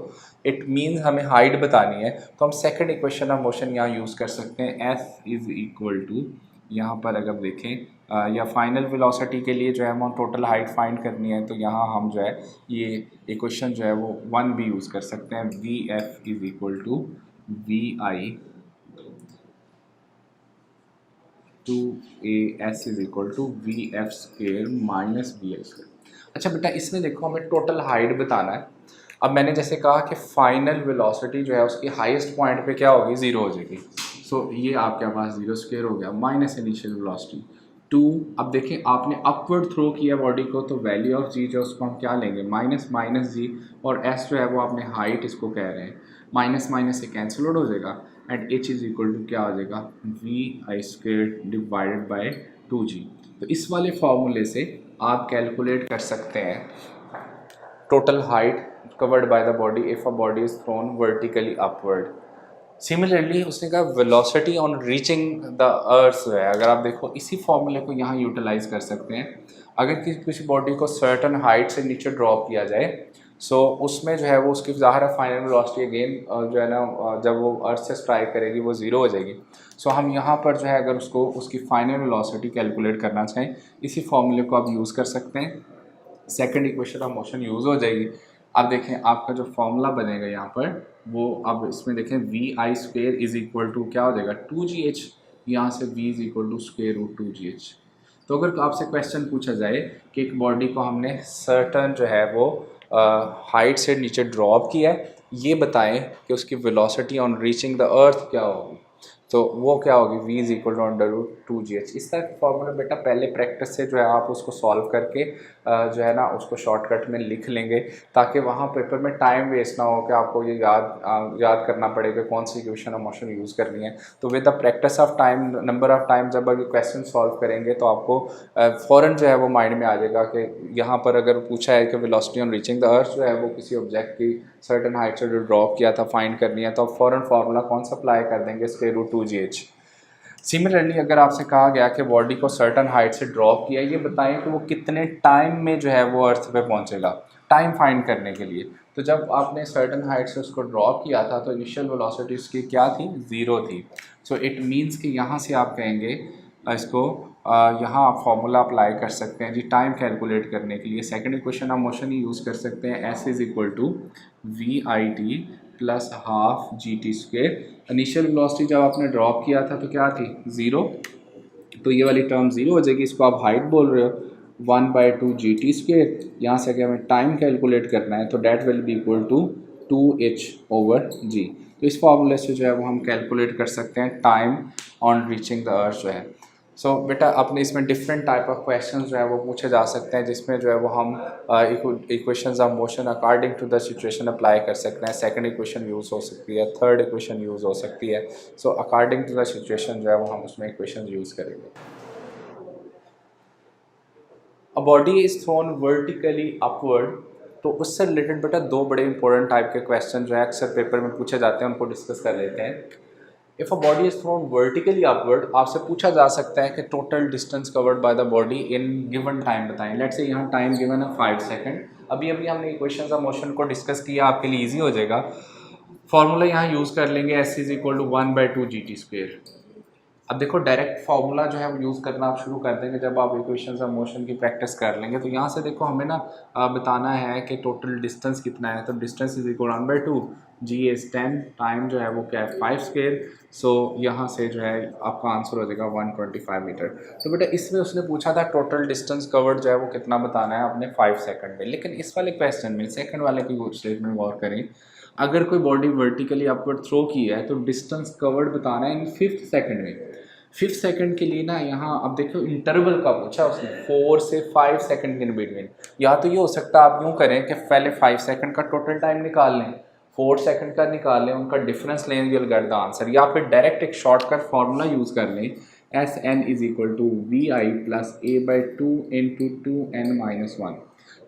A: It means हमें हाइट बतानी है, तो हम सेकंड इक्वेशन ऑफ मोशन यहाँ यूज़ कर सकते हैं, एफ इज़ इक्वल टू, यहाँ पर अगर देखें या फाइनल वेलोसिटी के लिए जो है हम टोटल हाइट फाइंड करनी है, तो यहाँ हम जो है ये इक्वेशन जो है वो वन भी यूज़ कर सकते हैं, v f is equal to v i two a s is equal to v f square minus v l square. अच्छा बेटा इसमें देखो हमें टोटल हाइट बताना है। अब मैंने जैसे कहा कि फाइनल वेलोसिटी जो है उसकी हाईएस्ट पॉइंट पे क्या होगी, ज़ीरो हो जाएगी। सो ये आपके पास ज़ीरो स्क्वेयर हो गया माइनस इनिशियल वेलोसिटी टू। अब देखिए आपने अपवर्ड थ्रो किया बॉडी को, तो वैल्यू ऑफ जी जो उसको हम क्या लेंगे, माइनस माइनस जी, और एस जो है वो आपने हाइट इसको कह रहे हैं, माइनस माइनस से कैंसिल आउट हो जाएगा and H is equal to क्या हो जाएगा, V I square divided by two G. तो इस वाले फॉर्मूले से आप कैलकुलेट कर सकते हैं total height covered by the body if a body is thrown vertically upward. Similarly उसने कहा वेलोसिटी ऑन रीचिंग द अर्थ है, अगर आप देखो इसी फॉर्मूले को यहाँ यूटिलाइज कर सकते हैं। अगर किसी बॉडी को सर्टन हाइट से नीचे ड्रॉप किया जाए, सो उसमें जो है वो उसकी ज़ाहिर है फाइनल वेलोसिटी अगेन जो है ना जब वो अर्थ से स्ट्राइक करेगी वो ज़ीरो हो जाएगी। सो हम यहाँ पर जो है अगर उसको उसकी फाइनल वेलोसिटी कैलकुलेट करना चाहें, इसी फॉर्मूले को आप यूज़ कर सकते हैं, second equation of motion use हो जाएगी। अब देखें आपका जो फॉर्मूला बनेगा यहाँ पर वो, अब इसमें देखें v I square is equal to क्या हो जाएगा, टू जी एच, यहाँ से v is equal to square root two g h. तो अगर आपसे क्वेश्चन पूछा जाए कि एक बॉडी को हमने सर्टन जो है वो हाइट से नीचे ड्रॉप किया है, ये बताएं कि उसकी velocity on reaching the earth क्या होगी, तो वो क्या होगी, v is equal to under root two g h. इस तरह के फॉर्मूला बेटा पहले प्रैक्टिस से जो है आप उसको सॉल्व करके जो है ना उसको शॉर्टकट में लिख लेंगे, ताकि वहाँ पेपर में टाइम वेस्ट ना हो कि आपको ये याद करना पड़ेगा कौन सी इक्वेशन ऑफ मोशन यूज़ करनी है। तो with the practice of time, number of time जब अगर क्वेश्चन सॉल्व करेंगे तो आपको फ़ौरन जो है वो माइंड में आ जाएगा कि यहाँ पर अगर पूछा है कि वेलोसिटी ऑन रीचिंग द अर्थ जो है वो किसी ऑब्जेक्ट की सर्टन हाइट से जो ड्रॉप किया था फाइंड करनी है, तो आप फ़ौरन फार्मूला कौन सा अप्लाई कर देंगे, square root two g h. Similarly अगर आपसे कहा गया कि बॉडी को सर्टन हाइट से ड्रॉप किया, ये बताएं कि वो कितने टाइम में जो है वो अर्थ पे पहुंचेगा, टाइम फाइंड करने के लिए। तो जब आपने सर्टन हाइट से उसको ड्रॉप किया था तो इनिशियल वेलोसिटी उसकी क्या थी, ज़ीरो थी। सो इट मीन्स कि यहाँ से आप कहेंगे इसको यहाँ आप फॉर्मूला अप्लाई कर सकते हैं जी टाइम कैलकुलेट करने के लिए, सेकंड इक्वेशन ऑफ मोशन ही यूज़ कर सकते हैं, s is equal to v i t plus half g T square. Initial velocity जब आपने ड्रॉप किया था तो क्या थी, ज़ीरो, तो ये वाली टर्म ज़ीरो हो जाएगी, इसको आप हाइट बोल रहे हो, one by two G T square. यहाँ से अगर हमें टाइम कैलकुलेट करना है तो that will be equal to two H over G. तो इस फॉर्मूले से जो है वो हम कैलकुलेट कर सकते हैं टाइम ऑन रीचिंग द अर्थ जो है। सो बेटा अपने इसमें डिफरेंट टाइप ऑफ क्वेश्चंस जो है वो पूछे जा सकते हैं, जिसमें जो है वो हम equations of motion according to the situation apply कर सकते हैं, सेकंड इक्वेशन यूज़ हो सकती है, थर्ड इक्वेशन यूज़ हो सकती है। So according to the situation जो है वो हम उसमें इक्वेशन यूज़ करेंगे। A body is thrown vertically upward, तो उससे रिलेटेड बेटा दो बड़े इंपॉर्टेंट टाइप के क्वेश्चन जो है अक्सर पेपर में पूछे जाते हैं, उनको डिस्कस कर लेते हैं। If a body is throne vertically upward, आपसे पूछा जा सकता है कि total distance covered by the body in given time बताएं। लेट्स से यहाँ टाइम गिवन है 5 सेकंड। अभी अभी हमने इक्वेशंस ऑफ मोशन को डिस्कस किया, आपके लिए इजी हो जाएगा। फॉर्मूला यहाँ यूज़ कर लेंगे, s is equal to one by two G T square. अब देखो डायरेक्ट फार्मूला जो है वो यूज़ करना आप शुरू कर देंगे जब आप इक्वेशंस ऑफ मोशन की प्रैक्टिस कर लेंगे। तो यहाँ से देखो हमें ना बताना है कि टोटल डिस्टेंस कितना है, तो distance is equal one by two, g is 10, time जो है वो क्या है 5 स्क्वेयर। सो यहाँ से जो है आपका आंसर हो जाएगा 125 मीटर। तो बेटा इसमें उसने पूछा था टोटल डिस्टेंस कवर्ड जो है वो कितना बताना है आपने 5 सेकंड में, लेकिन इस वाले क्वेश्चन में सेकंड वाले की स्टेटमेंट गौर करें। अगर कोई बॉडी वर्टिकली अपवर्ड थ्रो की है तो डिस्टेंस कवर्ड बताना है इन 5th सेकंड में। 5th सेकंड के लिए ना यहाँ अब देखो इंटरवल का पूछा उसने, 4 से 5 सेकंड इन बिटवीन। या तो ये हो सकता है आप यूँ करें कि पहले 5 सेकंड का टोटल टाइम निकाल लें, 4 सेकंड का निकाल लें, उनका डिफरेंस लें, you'll get the आंसर। या फिर डायरेक्ट एक शॉर्टकट फार्मूला यूज़ कर लें, SN is equal to VI plus A/2 into 2n-1।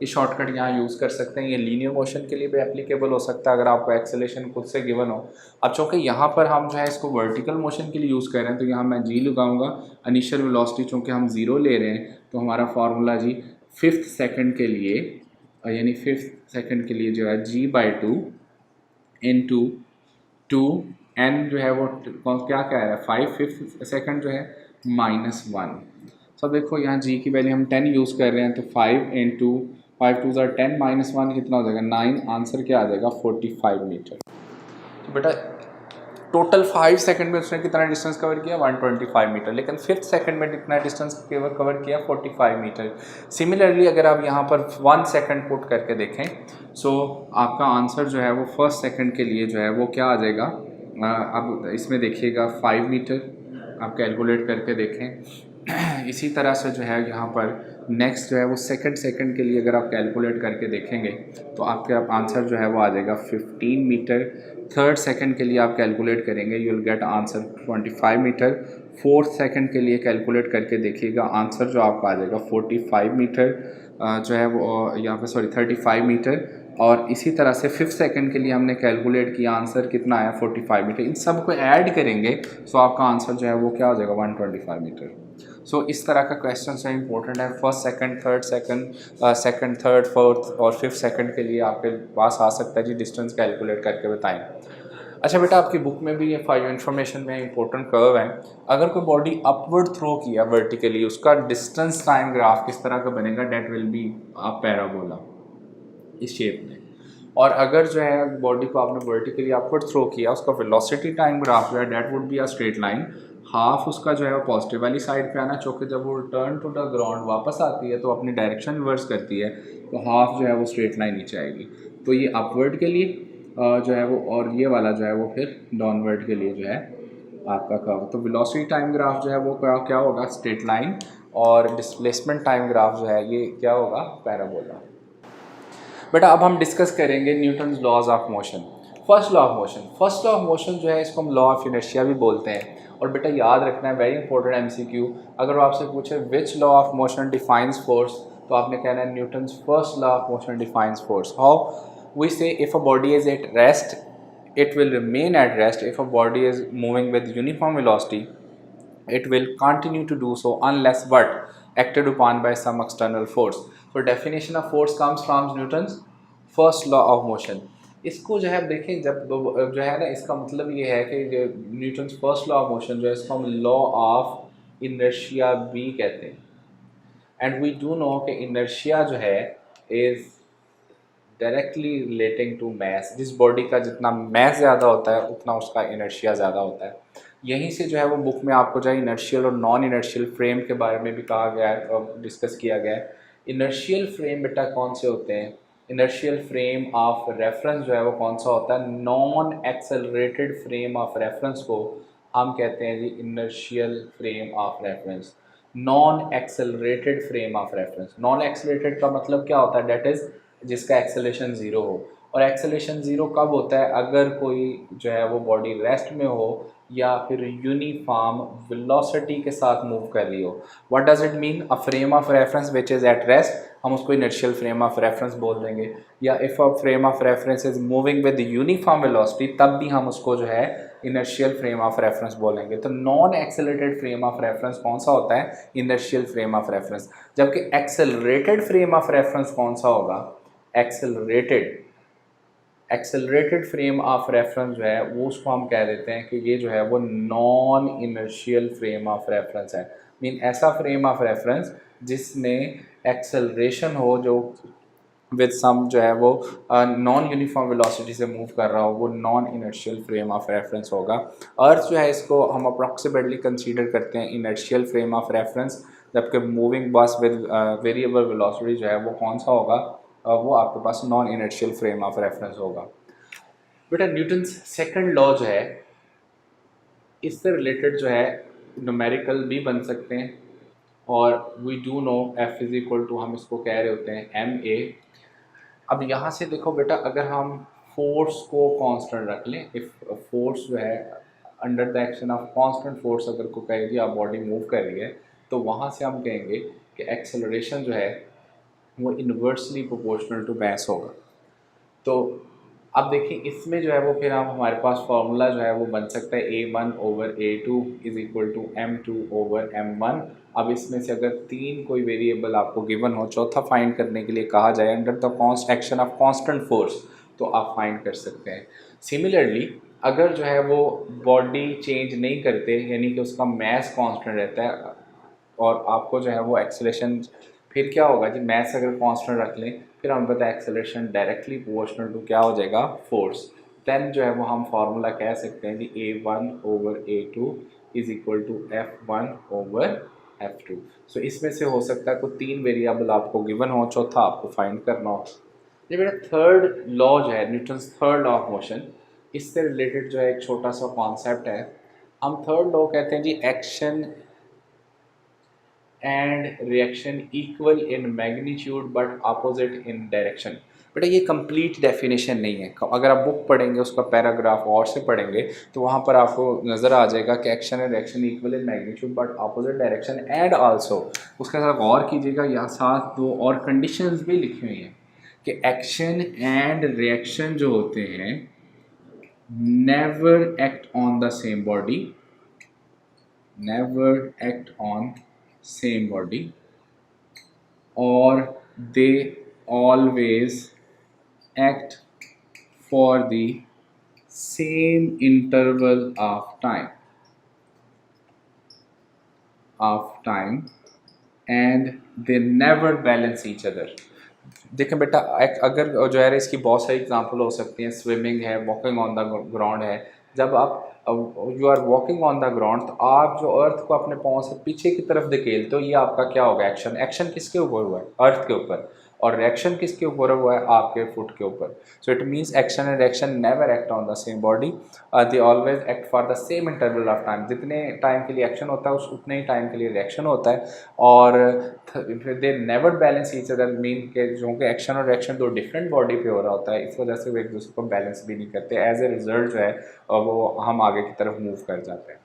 A: ये शॉर्टकट यहाँ यूज़ कर सकते हैं। ये लीनियर मोशन के लिए भी एप्लीकेबल हो सकता है अगर आपको एक्सेलेरेशन खुद से गिवन हो। अब चूँकि यहाँ पर हम जो है इसको वर्टिकल मोशन के लिए यूज़ कर रहे हैं, तो यहाँ मैं जी लगाऊंगा। इनिशियल वेलोसिटी चूँकि हम 0 ले रहे हैं, तो हमारा फार्मूला जी 5th सेकंड के लिए, यानी 5th सेकंड के लिए जो है G/2 इंटू 2n जो है वो क्या कह रहा है 5 5th सेकंड जो है -1। सब देखो यहाँ g की वैल्यू हम 10 यूज़ कर रहे हैं, तो 5 इंटू 5 2 10 -1 कितना हो जाएगा 9। आंसर क्या आ जाएगा 45 मीटर। तो बेटा टोटल 5 सेकंड में उसने कितना डिस्टेंस कवर किया 125 मीटर, लेकिन 5th सेकंड में कितना डिस्टेंस कवर किया 45 मीटर। सिमिलरली अगर आप यहाँ पर 1 सेकंड पुट करके देखें, सो आपका आंसर जो है वो 1st सेकंड के लिए जो है वो क्या आ जाएगा। अब इसमें देखिएगा 5 मीटर आप कैलकुलेट करके देखें। इसी तरह से जो है यहाँ पर नेक्स्ट जो है वो 2nd सेकंड के लिए अगर आप कैलकुलेट करके देखेंगे, तो आपका आंसर जो है वो आ जाएगा 15 मीटर। 3rd सेकंड के लिए आप कैलकुलेट करेंगे, you will get answer 25 metre. 4th second के लिए कैलकुलेट करके देखिएगा, आंसर जो आपका आ जाएगा 45 मीटर जो है वो यहाँ पे 35 मीटर। और इसी तरह से 5th सेकंड के लिए हमने कैलकुलेट किया, आंसर कितना आया 45 मीटर। इन सब को ऐड करेंगे सो आपका आंसर जो है वो क्या हो जाएगा 125 मीटर। सो इस तरह का क्वेश्चन है, इंपॉर्टेंट है। 1st second 3rd second, 2nd 3rd 4th और 5th सेकंड के लिए आपके पास आ सकता है जी, डिस्टेंस कैलकुलेट करके बताएं। अच्छा बेटा, आपकी बुक में भी ये 5 इन्फॉर्मेशन में इंपॉर्टेंट कर्व है। अगर कोई बॉडी अपवर्ड थ्रो किया वर्टिकली, उसका डिस्टेंस टाइम ग्राफ किस तरह का बनेगा, that will be a parabola इस शेप में। और अगर जो है बॉडी को आपने वर्टिकली अपवर्ड थ्रो किया, उसका वेलोसिटी टाइम ग्राफ जो है that would be a straight line. Half उसका जो है वो पॉजिटिव वाली साइड पे आना, चूँकि जब वो रिटर्न टू द ग्राउंड वापस आती है तो अपनी डायरेक्शन रिवर्स करती है, तो हाफ जो है वो स्ट्रेट लाइन नीचे आएगी। तो ये अपवर्ड के लिए जो है वो, और ये वाला जो है वो फिर डाउनवर्ड के लिए जो है आपका कर्व। तो वेलोसिटी टाइम ग्राफ जो है वो क्या होगा स्ट्रेट लाइन, और डिस्प्लेसमेंट टाइम ग्राफ जो है ये क्या होगा पैराबोला। बेटा अब हम डिस्कस करेंगे Newton's laws of motion. First law of motion, first law of motion जो है इसको हम लॉ ऑफ इनर्शिया भी बोलते हैं। और बेटा याद रखना है, वेरी इंपॉर्टेंट MCQ, अगर वो आपसे पूछे which law of motion defines force, तो आपने कहना है Newton's first law of motion defines force. How we say if a body is at rest it will remain at rest, if a body is moving with uniform velocity it will continue to do so unless but acted upon by some external force. So definition of force comes from Newton's first law of motion। इसको जो है देखें, जब जो है ना, इसका मतलब ये है कि जो Newton's first law of motion जो है इसको हम लॉ ऑफ इनर्शिया भी कहते हैं। एंड वी डू नो कि इनर्शिया जो है is directly relating to mass. जिस बॉडी का जितना मैस ज़्यादा होता है उतना उसका इनर्शिया ज़्यादा होता है। यहीं से जो है वो बुक में आपको जो है इनर्शियल और नॉन इनर्शियल फ्रेम के बारे में भी कहा गया है और डिस्कस किया गया है। इनर्शियल फ्रेम बेटा कौन से होते हैं, इनर्शियल फ्रेम ऑफ रेफरेंस जो है वो कौन सा होता है, non accelerated frame of reference को हम कहते हैं जी inertial frame of reference. Non accelerated frame of reference, non accelerated का मतलब क्या होता है, डेट इज़ जिसका एक्सेलेरेशन ज़ीरो हो। और एक्सेलेरेशन ज़ीरो कब होता है, अगर कोई जो है वो बॉडी रेस्ट में हो या फिर यूनिफॉर्म वेलोसिटी के साथ मूव कर रही हो। What does it mean, a frame of reference which is at rest, हम उसको इनर्शियल फ्रेम ऑफ रेफरेंस बोल देंगे। या if a frame of reference is moving with uniform velocity, तब भी हम उसको जो है इनर्शियल फ्रेम ऑफ रेफरेंस बोलेंगे। तो non accelerated frame of reference कौन सा होता है, इनर्शियल फ्रेम ऑफ रेफरेंस। जबकि एक्सेलरेटेड फ्रेम ऑफ रेफरेंस कौन सा होगा, एक्सेलरेटेड फ्रेम ऑफ रेफरेंस जो है वो उसको हम कह देते हैं कि ये जो है वो non inertial frame of reference है। मीन ऐसा फ्रेम ऑफ रेफरेंस जिसमें एक्सेलरेशन हो जो विद सम जो है वो नॉन यूनिफॉर्म वेलोसिटी से मूव कर रहा हो, वो non inertial frame of reference होगा। अर्थ जो है इसको हम अप्रॉक्सीमेटली कंसीडर करते हैं इनर्शियल फ्रेम ऑफ रेफरेंस, जबकि moving bus with variable velocity जो है वो कौन सा होगा, वो आपके पास non inertial frame of reference होगा। बेटा न्यूटन्स सेकंड लॉ जो है इससे रिलेटेड जो है न्यूमेरिकल भी बन सकते हैं, और we do know F is equal to, हम इसको कह रहे होते हैं ma। अब यहाँ से देखो बेटा, अगर हम फोर्स को कांस्टेंट रख लें, इफ़ फोर्स जो है under the action of constant force अगर को कहेगी आप बॉडी मूव कर रही है, तो वहाँ से हम कहेंगे कि एक्सेलरेशन जो है वो इन्वर्सली प्रोपोर्शनल टू मास होगा। तो अब देखिए इसमें जो है वो फिर हम हमारे पास फार्मूला जो है वो बन सकता है A1/A2 is equal to M2/M1। अब इसमें से अगर तीन कोई वेरिएबल आपको गिवन हो, चौथा फाइंड करने के लिए कहा जाए under the const action of constant force, तो आप फाइंड कर सकते हैं। सिमिलरली अगर जो है वो बॉडी चेंज नहीं करते, यानी कि उसका मास कांस्टेंट रहता है और आपको जो है वो एक्सेलरेशन, फिर क्या होगा जी, मास अगर कांस्टेंट रख लें फिर हमें पता है एक्सेलरेशन डायरेक्टली प्रोपोर्शनल टू क्या हो जाएगा, फोर्स। देन जो है वो हम फार्मूला कह सकते हैं जी A1/A2 is equal to F1/F2। So इसमें से हो सकता है कोई तीन वेरिएबल आपको गिवन हो, चौथा आपको फाइंड करना हो। ये मेरा थर्ड लॉ जो है Newton's third law of motion, इससे रिलेटेड जो है एक छोटा सा कॉन्सेप्ट है। हम थर्ड लॉ कहते हैं जी action and reaction equal in magnitude but opposite in direction. बेटा ये कंप्लीट डेफिनेशन नहीं है, अगर आप बुक पढ़ेंगे उसका पैराग्राफ और से पढ़ेंगे तो वहाँ पर आपको नज़र आ जाएगा कि action and reaction equal in magnitude but opposite direction and also, उसके साथ गौर कीजिएगा यहाँ साथ दो और कंडीशंस भी लिखी हुई हैं कि एक्शन एंड रिएक्शन जो होते हैं never act on the same body, never act on same body, or they always act for the same interval of time and they never balance each other। देखें बेटा अगर जो है इसकी बहुत सारी एग्जांपल हो सकती हैं, स्विमिंग है, वॉकिंग ऑन द ग्राउंड है। जब आप you are walking on the ground तो आप जो अर्थ को अपने पाँव से पीछे की तरफ धकेलते हो, ये आपका क्या होगा, एक्शन। एक्शन किसके ऊपर हुआ है, अर्थ के ऊपर, और रिएक्शन किसके ऊपर हुआ है, आपके फुट के ऊपर। So it means action and reaction never act on the same body, they always act for the same interval of time. जितने टाइम के लिए एक्शन होता है उस उतने ही टाइम के लिए रिएक्शन होता है, और they never balance each other, mean के जो कि एक्शन और रिएक्शन दो डिफरेंट बॉडी पे हो रहा होता है, इस वजह से वो एक दूसरे को बैलेंस भी नहीं करते। एज ए रिजल्ट जो है वो हम आगे की तरफ मूव कर जाते हैं।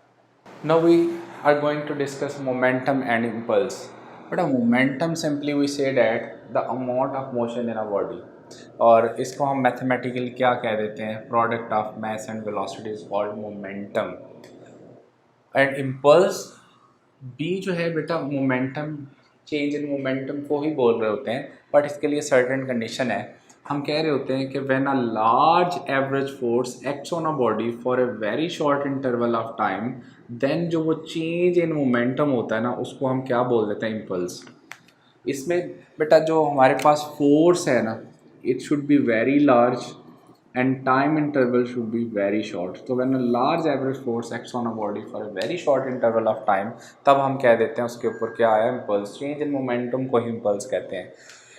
A: Now we are going to discuss momentum and impulse. But momentum simply we say that the amount of motion in a body, और इसको हम मैथमेटिकली क्या कह देते हैं, product of mass and velocity is called momentum. And impulse बी जो है बेटा मोमेंटम, चेंज इन मोमेंटम को ही बोल रहे होते हैं, बट इसके लिए सर्टेन कंडीशन है। हम कह रहे होते हैं कि when a large average force acts on a body for a very short interval of time, then जो वो चेंज इन मोमेंटम होता है ना, उसको हम क्या बोल देते हैं, इम्पल्स। इसमें बेटा जो हमारे पास फोर्स है ना, it should be very large and time interval should be very short। तो when a large average force acts on a body for a very short interval of time, तब हम कह देते हैं उसके ऊपर क्या आया, इम्पल्स। चेंज इन मोमेंटम को ही इम्पल्स कहते हैं।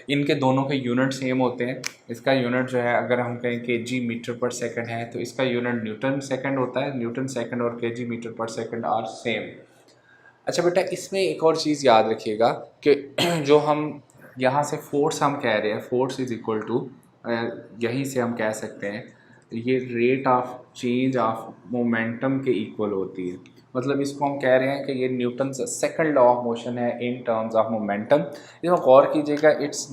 A: इनके दोनों के यूनिट सेम होते हैं। इसका यूनिट जो है अगर हम कहें kg मीटर पर सेकंड है तो इसका यूनिट न्यूटन सेकंड होता है। न्यूटन सेकंड और kg मीटर पर सेकंड आर सेम। अच्छा बेटा इसमें एक और चीज़ याद रखिएगा कि जो हम यहाँ से फोर्स हम कह रहे हैं, फोर्स इज इक्वल टू, यहीं से हम कह सकते हैं ये rate of change of momentum के इक्वल होती है। मतलब इसको हम कह रहे हैं कि ये Newton second law of motion है इन टर्म्स ऑफ मोमेंटम। इसमें गौर कीजिएगा, it's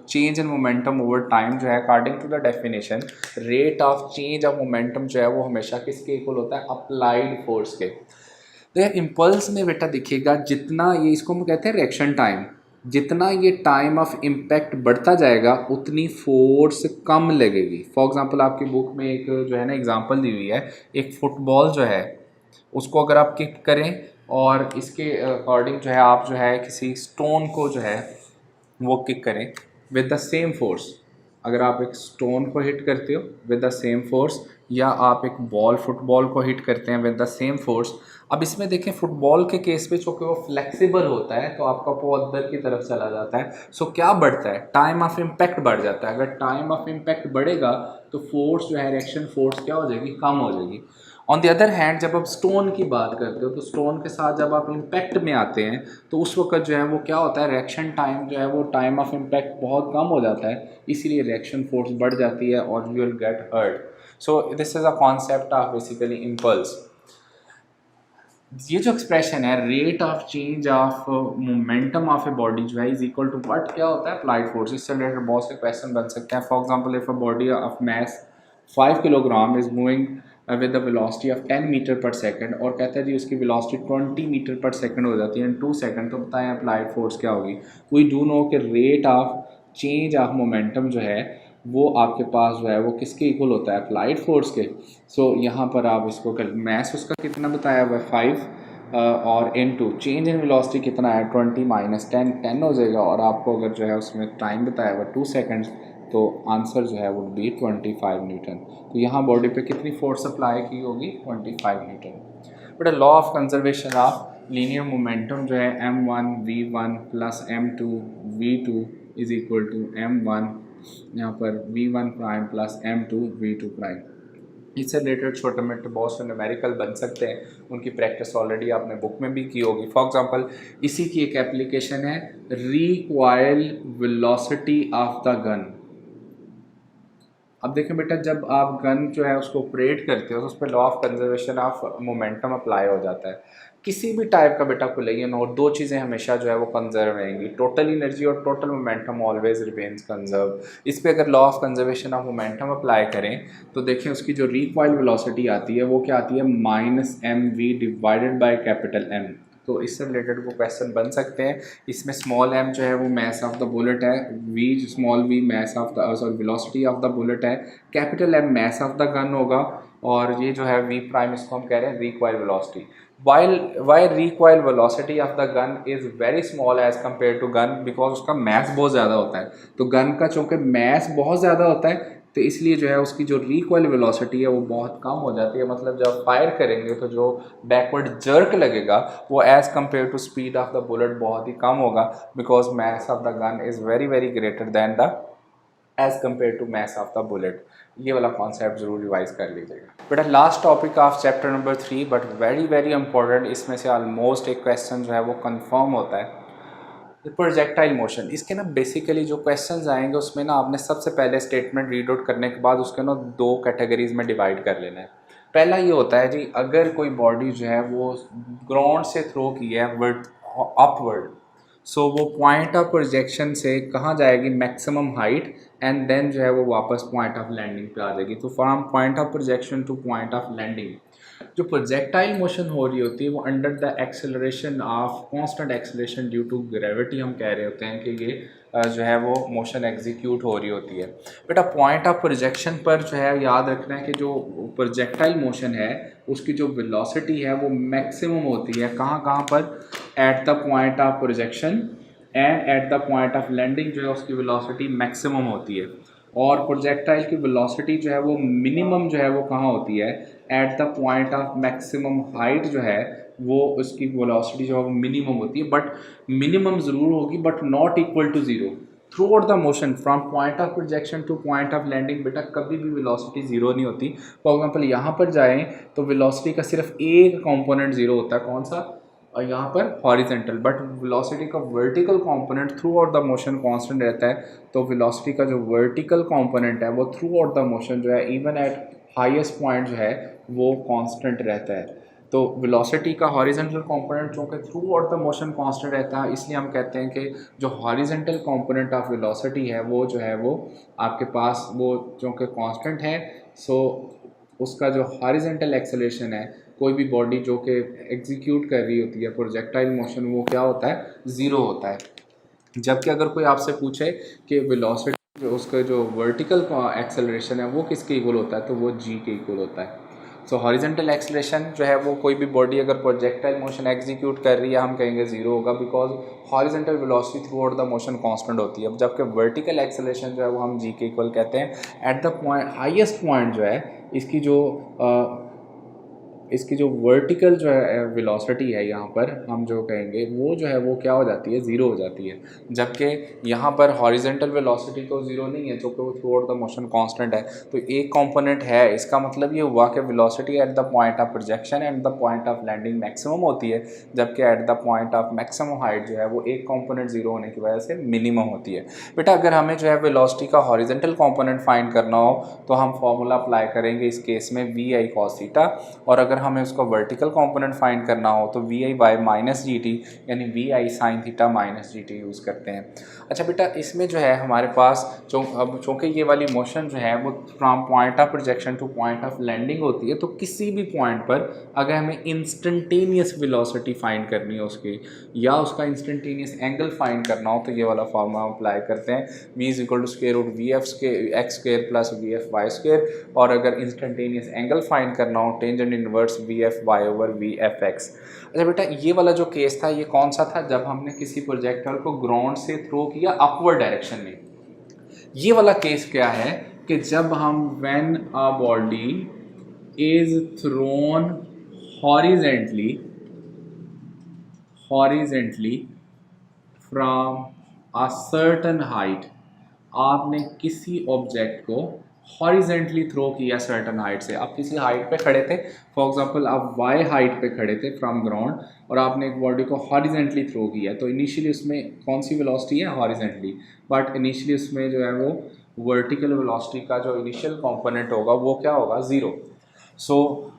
A: change in momentum over time जो है according to the definition, rate of change of momentum जो है वो हमेशा किसके इक्वल होता है, अप्लाइड फोर्स के। तो यार इम्पल्स में बेटा दिखेगा जितना ये, इसको हम कहते हैं रिएक्शन टाइम, जितना ये टाइम ऑफ इम्पैक्ट बढ़ता जाएगा उतनी फोर्स कम लगेगी। फॉर एग्जांपल आपकी बुक में एक जो है ना एग्जांपल दी हुई है, एक फुटबॉल जो है उसको अगर आप किक करें और इसके अकॉर्डिंग जो है आप जो है किसी स्टोन को जो है वो किक करें विद द सेम फोर्स। अगर आप एक स्टोन को हिट करते हो विद द सेम फोर्स, या आप एक बॉल फुटबॉल को हिट करते हैं विद द सेम फोर्स। अब इसमें देखें फुटबॉल के केस पे चूँकि वो फ्लेक्सिबल होता है तो आपका वो अंदर की तरफ चला जाता है। सो क्या बढ़ता है, टाइम ऑफ इम्पैक्ट बढ़ जाता है। अगर टाइम ऑफ इम्पैक्ट बढ़ेगा तो फोर्स जो है, रिएक्शन फोर्स क्या हो जाएगी, कम हो जाएगी। ऑन द अदर हैंड जब आप स्टोन की बात करते हो तो स्टोन के साथ जब आप इम्पैक्ट में आते हैं तो उस वक्त जो है वो क्या होता है, रिएक्शन टाइम जो है वो टाइम ऑफ इम्पैक्ट बहुत कम हो जाता है, इसीलिए रिएक्शन फोर्स बढ़ जाती है और you will get hurt. So this is a concept of basically impulse. ये जो एक्सप्रेशन है rate of change of momentum of a body जो है इज इक्वल टू व्हाट, क्या होता है, अप्लाइड फोर्स। इससे रिलेटेड बहुत से क्वेश्चन बन सकते हैं। For example if a body of mass 5 kilogram is moving with the velocity of 10 metre पर सेकंड, और कहता है जी उसकी वेलोसिटी 20 मीटर पर सेकंड हो जाती है इन 2 सेकंड, तो बताएं अप्लाइड फोर्स क्या होगी। वी डू नो कि rate of change of momentum जो है वो आपके पास जो है वो किसके इक्वल होता है, अप्लाइड फोर्स के। सो यहाँ पर आप इसको मैस उसका कितना बताया हुआ है 5 और इनटू चेंज इन वेलोसिटी कितना है 20 माइनस 10 10 हो जाएगा, और आपको अगर जो है उसमें टाइम बताया हुआ 2 सेकंड्स, तो आंसर जो है वुड बी 25 न्यूटन। तो यहाँ बॉडी पे कितनी फोर्स अप्लाई की होगी 25 Newton. But law of conservation of linear momentum जो है m1v1 plus m2 v2 is equal to m1 यहाँ पर v1 prime plus m2 v2 prime. इससे रिलेटेड छोटे मोटे बहुत से न्यूमेरिकल बन सकते हैं, उनकी प्रैक्टिस ऑलरेडी आपने बुक में भी की होगी। फॉर एग्जांपल इसी की एक एप्लीकेशन है recoil velocity of the gun. अब देखें बेटा, जब आप गन जो है उसको ऑपरेट करते हो तो उस पर law of conservation of momentum apply हो जाता है। किसी भी टाइप का बेटा को लेंगे नोट, दो चीज़ें हमेशा जो है वो कंजर्व रहेंगी, टोटल एनर्जी और total momentum always remains conserve. इस पर अगर law of conservation of momentum apply करें तो देखें उसकी जो रिकॉइल वेलोसिटी आती है वो क्या आती है -mv divided by capital M। तो इससे रिलेटेड वो क्वेश्चन बन सकते हैं। इसमें स्मॉल m जो है वो मास ऑफ द बुलेट है, v small v mass of the sorry velocity of the bullet है, capital M mass of the gun होगा, और ये जो है v प्राइम इसको हम कह रहे हैं recoil velocity. Why recoil velocity of the gun is very small as compare to gun, because उसका मास बहुत ज़्यादा होता है। तो गन का चूँकि मास बहुत ज़्यादा होता है तो इसलिए जो है उसकी जो रिकॉइल वेलोसिटी है वो बहुत कम हो जाती है। मतलब जब फायर करेंगे तो जो बैकवर्ड जर्क लगेगा वो as compare to speed of the bullet बहुत ही कम होगा, because mass of the gun is very very greater than the as compare to mass of the bullet. ये वाला कॉन्सेप्ट ज़रूर रिवाइज कर लीजिएगा बेटा। Last topic of chapter number 3 but very very important, इसमें से ऑलमोस्ट एक क्वेश्चन जो है वो कंफर्म होता है, प्रोजेक्टाइल मोशन। इसके ना बेसिकली जो क्वेश्चंस आएंगे उसमें ना आपने सबसे पहले स्टेटमेंट रीड आउट करने के बाद उसके ना 2 कैटेगरीज में डिवाइड कर लेना है। पहला ये होता है जी, अगर कोई बॉडी जो है वो ग्राउंड से थ्रो की है वर्ड अपवर्ड, सो वो पॉइंट ऑफ प्रोजेक्शन से कहाँ जाएगी मैक्सिमम हाइट, एंड देन जो है वो वापस पॉइंट ऑफ लैंडिंग पे आ जाएगी। तो from point of projection to point of landing जो प्रोजेक्टाइल मोशन हो रही होती है वो under the acceleration of constant acceleration due to gravity हम कह रहे होते हैं कि ये जो है वो मोशन एग्जीक्यूट हो रही होती है। बेटा पॉइंट ऑफ प्रोजेक्शन पर जो है याद रखना है कि जो प्रोजेक्टाइल मोशन है उसकी जो वेलोसिटी है वो मैक्सिमम होती है कहाँ कहाँ पर, at the point of projection and at the point of landing जो है उसकी वेलोसिटी मैक्सिमम होती है। और प्रोजेक्टाइल की वेलोसिटी जो है वो मिनिमम जो है वो कहाँ होती है, eight the point of maximum height जो है वो उसकी वेलोसिटी जो है वो मिनिमम होती है, बट मिनिमम ज़रूर होगी but not equal to zero throughout the motion from point of projection to point of landing. बेटा कभी भी वेलोसिटी ज़ीरो नहीं होती। फॉर एग्जांपल यहाँ पर जाएं तो वेलोसिटी का सिर्फ एक कंपोनेंट ज़ीरो होता है, कौन सा, और यहाँ पर हॉरिजेंटल, बट वेलोसिटी का vertical component through out the motion constant रहता है। तो वेलोसिटी का जो वर्टिकल कंपोनेंट है वो थ्रू आउट द मोशन जो है इवन एट हाईएस्ट पॉइंट जो है वो कांस्टेंट रहता है। तो वेलोसिटी का हॉरिजेंटल कंपोनेंट चूँकि through out the motion constant रहता है, इसलिए हम कहते हैं कि जो हॉरिजेंटल कंपोनेंट ऑफ वेलोसिटी है वो जो है वो आपके पास वो चूँकि कांस्टेंट है, सो उसका जो हॉरिजेंटल एक्सेलरेशन है कोई भी बॉडी जो कि एग्जीक्यूट कर रही होती है प्रोजेक्टाइल मोशन वो क्या होता है, ज़ीरो होता है। जबकि अगर कोई आपसे पूछे कि वेलोसिटी जो उसका जो वर्टिकल एक्सेलरेशन है वो किसके इक्वल होता है, तो वो जी के इक्वल होता है। सो हॉरिजेंटल एक्सेलरेशन जो है वो कोई भी बॉडी अगर प्रोजेक्टाइल मोशन एग्जीक्यूट कर रही है हम कहेंगे ज़ीरो होगा, because horizontal velocity through out the motion constant होती है। जबकि वर्टिकल एक्सेलरेशन जो है वो हम जी के इक्वल कहते हैं। Eight the point highest point जो है इसकी जो इसकी जो वर्टिकल जो है वेलोसिटी है यहाँ पर हम जो कहेंगे वो जो है वो क्या हो जाती है, ज़ीरो हो जाती है। जबकि यहाँ पर हॉरिजेंटल वेलोसिटी तो ज़ीरो नहीं है, क्योंकि वो through out the motion constant है। तो एक कंपोनेंट है, इसका मतलब ये हुआ कि velocity at the point of projection and the point of landing maximum होती है, जबकि at the point of maximum height जो है वो एक कंपोनेंट ज़ीरो होने की वजह से मिनिमम होती है। बेटा अगर हमें जो है वेलोसिटी का हॉरिजेंटल कंपोनेंट फाइंड करना हो तो हम फॉर्मूला अप्लाई करेंगे इस केस में वी आई कॉस थीटा, और अगर हमें उसका वर्टिकल कंपोनेंट फाइंड करना हो तो V I by minus G T, यानी V I sine theta minus G T use करते हैं। अच्छा बेटा इसमें जो है हमारे पास अब चूँकि ये वाली मोशन जो है वो from point of projection to point of landing होती है, तो किसी भी पॉइंट पर अगर हमें इंस्टेंटेनियस वेलोसिटी फाइंड करनी हो उसकी, या उसका इंस्टेंटेनियस एंगल फाइंड करना हो, तो ये वाला फॉर्मूला अप्लाई करते हैं, v is equal to square root v f x square plus v f y square, और अगर इंस्टेंटेनियस एंगल फाइंड करना हो tangent inverse v f y over v f x. अच्छा बेटा ये वाला जो केस था ये कौन सा था, जब हमने किसी प्रोजेक्टाइल को ग्राउंड से थ्रो किया अपवर्ड डायरेक्शन में। ये वाला केस क्या है कि जब हम when a body is throne horizontally from a certain height, आपने किसी ऑब्जेक्ट को हॉरिजेंटली थ्रो किया सर्टन हाइट से। आप किसी हाइट पे खड़े थे, फॉर एग्जांपल आप वाई हाइट पे खड़े थे फ्रॉम ग्राउंड, और आपने एक बॉडी को हॉरिजेंटली थ्रो किया, तो इनिशियली उसमें कौन सी वेलोसिटी है, हॉरिजेंटली, बट इनिशियली उसमें जो है वो वर्टिकल वेलोसिटी का जो इनिशियल कंपोनेंट होगा वो क्या होगा, ज़ीरो। सो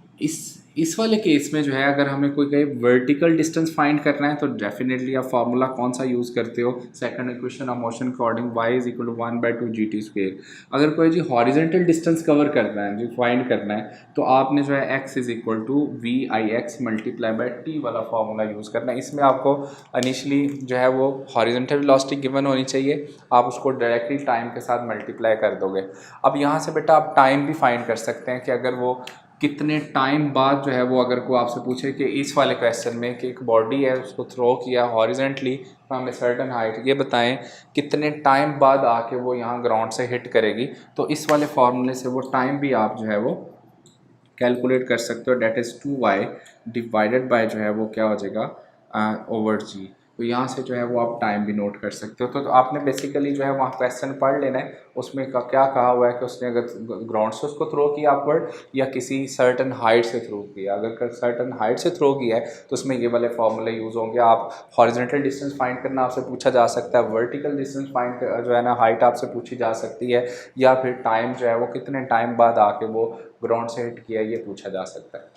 A: इस वाले केस में जो है अगर हमें कोई कहीं वर्टिकल डिस्टेंस फाइंड करना है तो डेफिनेटली आप फार्मूला कौन सा यूज़ करते हो, second equation of motion according y is equal to 1/2 GT square. अगर कोई जी हॉरिजेंटल डिस्टेंस कवर करना है, जो फाइंड करना है, तो आपने जो है x is equal to v i x multiply by t वाला फार्मूला यूज़ करना है। इसमें आपको इनिशियली जो है वो हॉरिजेंटल वेलोसिटी गिवन होनी चाहिए, आप उसको डायरेक्टली टाइम के साथ मल्टीप्लाई कर दोगे। अब यहाँ से बेटा आप टाइम भी फाइंड कर सकते हैं कि अगर वो कितने टाइम बाद जो है वो, अगर कोई आपसे पूछे कि इस वाले क्वेश्चन में कि एक बॉडी है उसको थ्रो किया horizontally from a certain height, ये बताएं कितने टाइम बाद आके वो यहाँ ग्राउंड से हिट करेगी, तो इस वाले फार्मूले से वो टाइम भी आप जो है वो कैलकुलेट कर सकते हो, that is 2y divided by जो है वो क्या हो जाएगा ओवर जी। तो यहाँ से जो है वो आप टाइम भी नोट कर सकते हो। तो आपने बेसिकली जो है वहाँ क्वेश्चन पढ़ लेना है, उसमें का क्या कहा हुआ है कि उसने अगर ग्राउंड से उसको थ्रो किया अपवर्ड या किसी सर्टन हाइट से थ्रो किया। अगर सर्टन हाइट से थ्रो किया है तो उसमें ये वाले फॉर्मूले यूज़ होंगे। आप हॉरिजॉन्टल डिस्टेंस फाइंड करना आपसे पूछा जा सकता है, वर्टिकल डिस्टेंस फाइंड जो है ना हाइट आपसे पूछी जा सकती है, या फिर टाइम जो है वो कितने टाइम बाद आके वो ग्राउंड से हिट किया ये पूछा जा सकता है।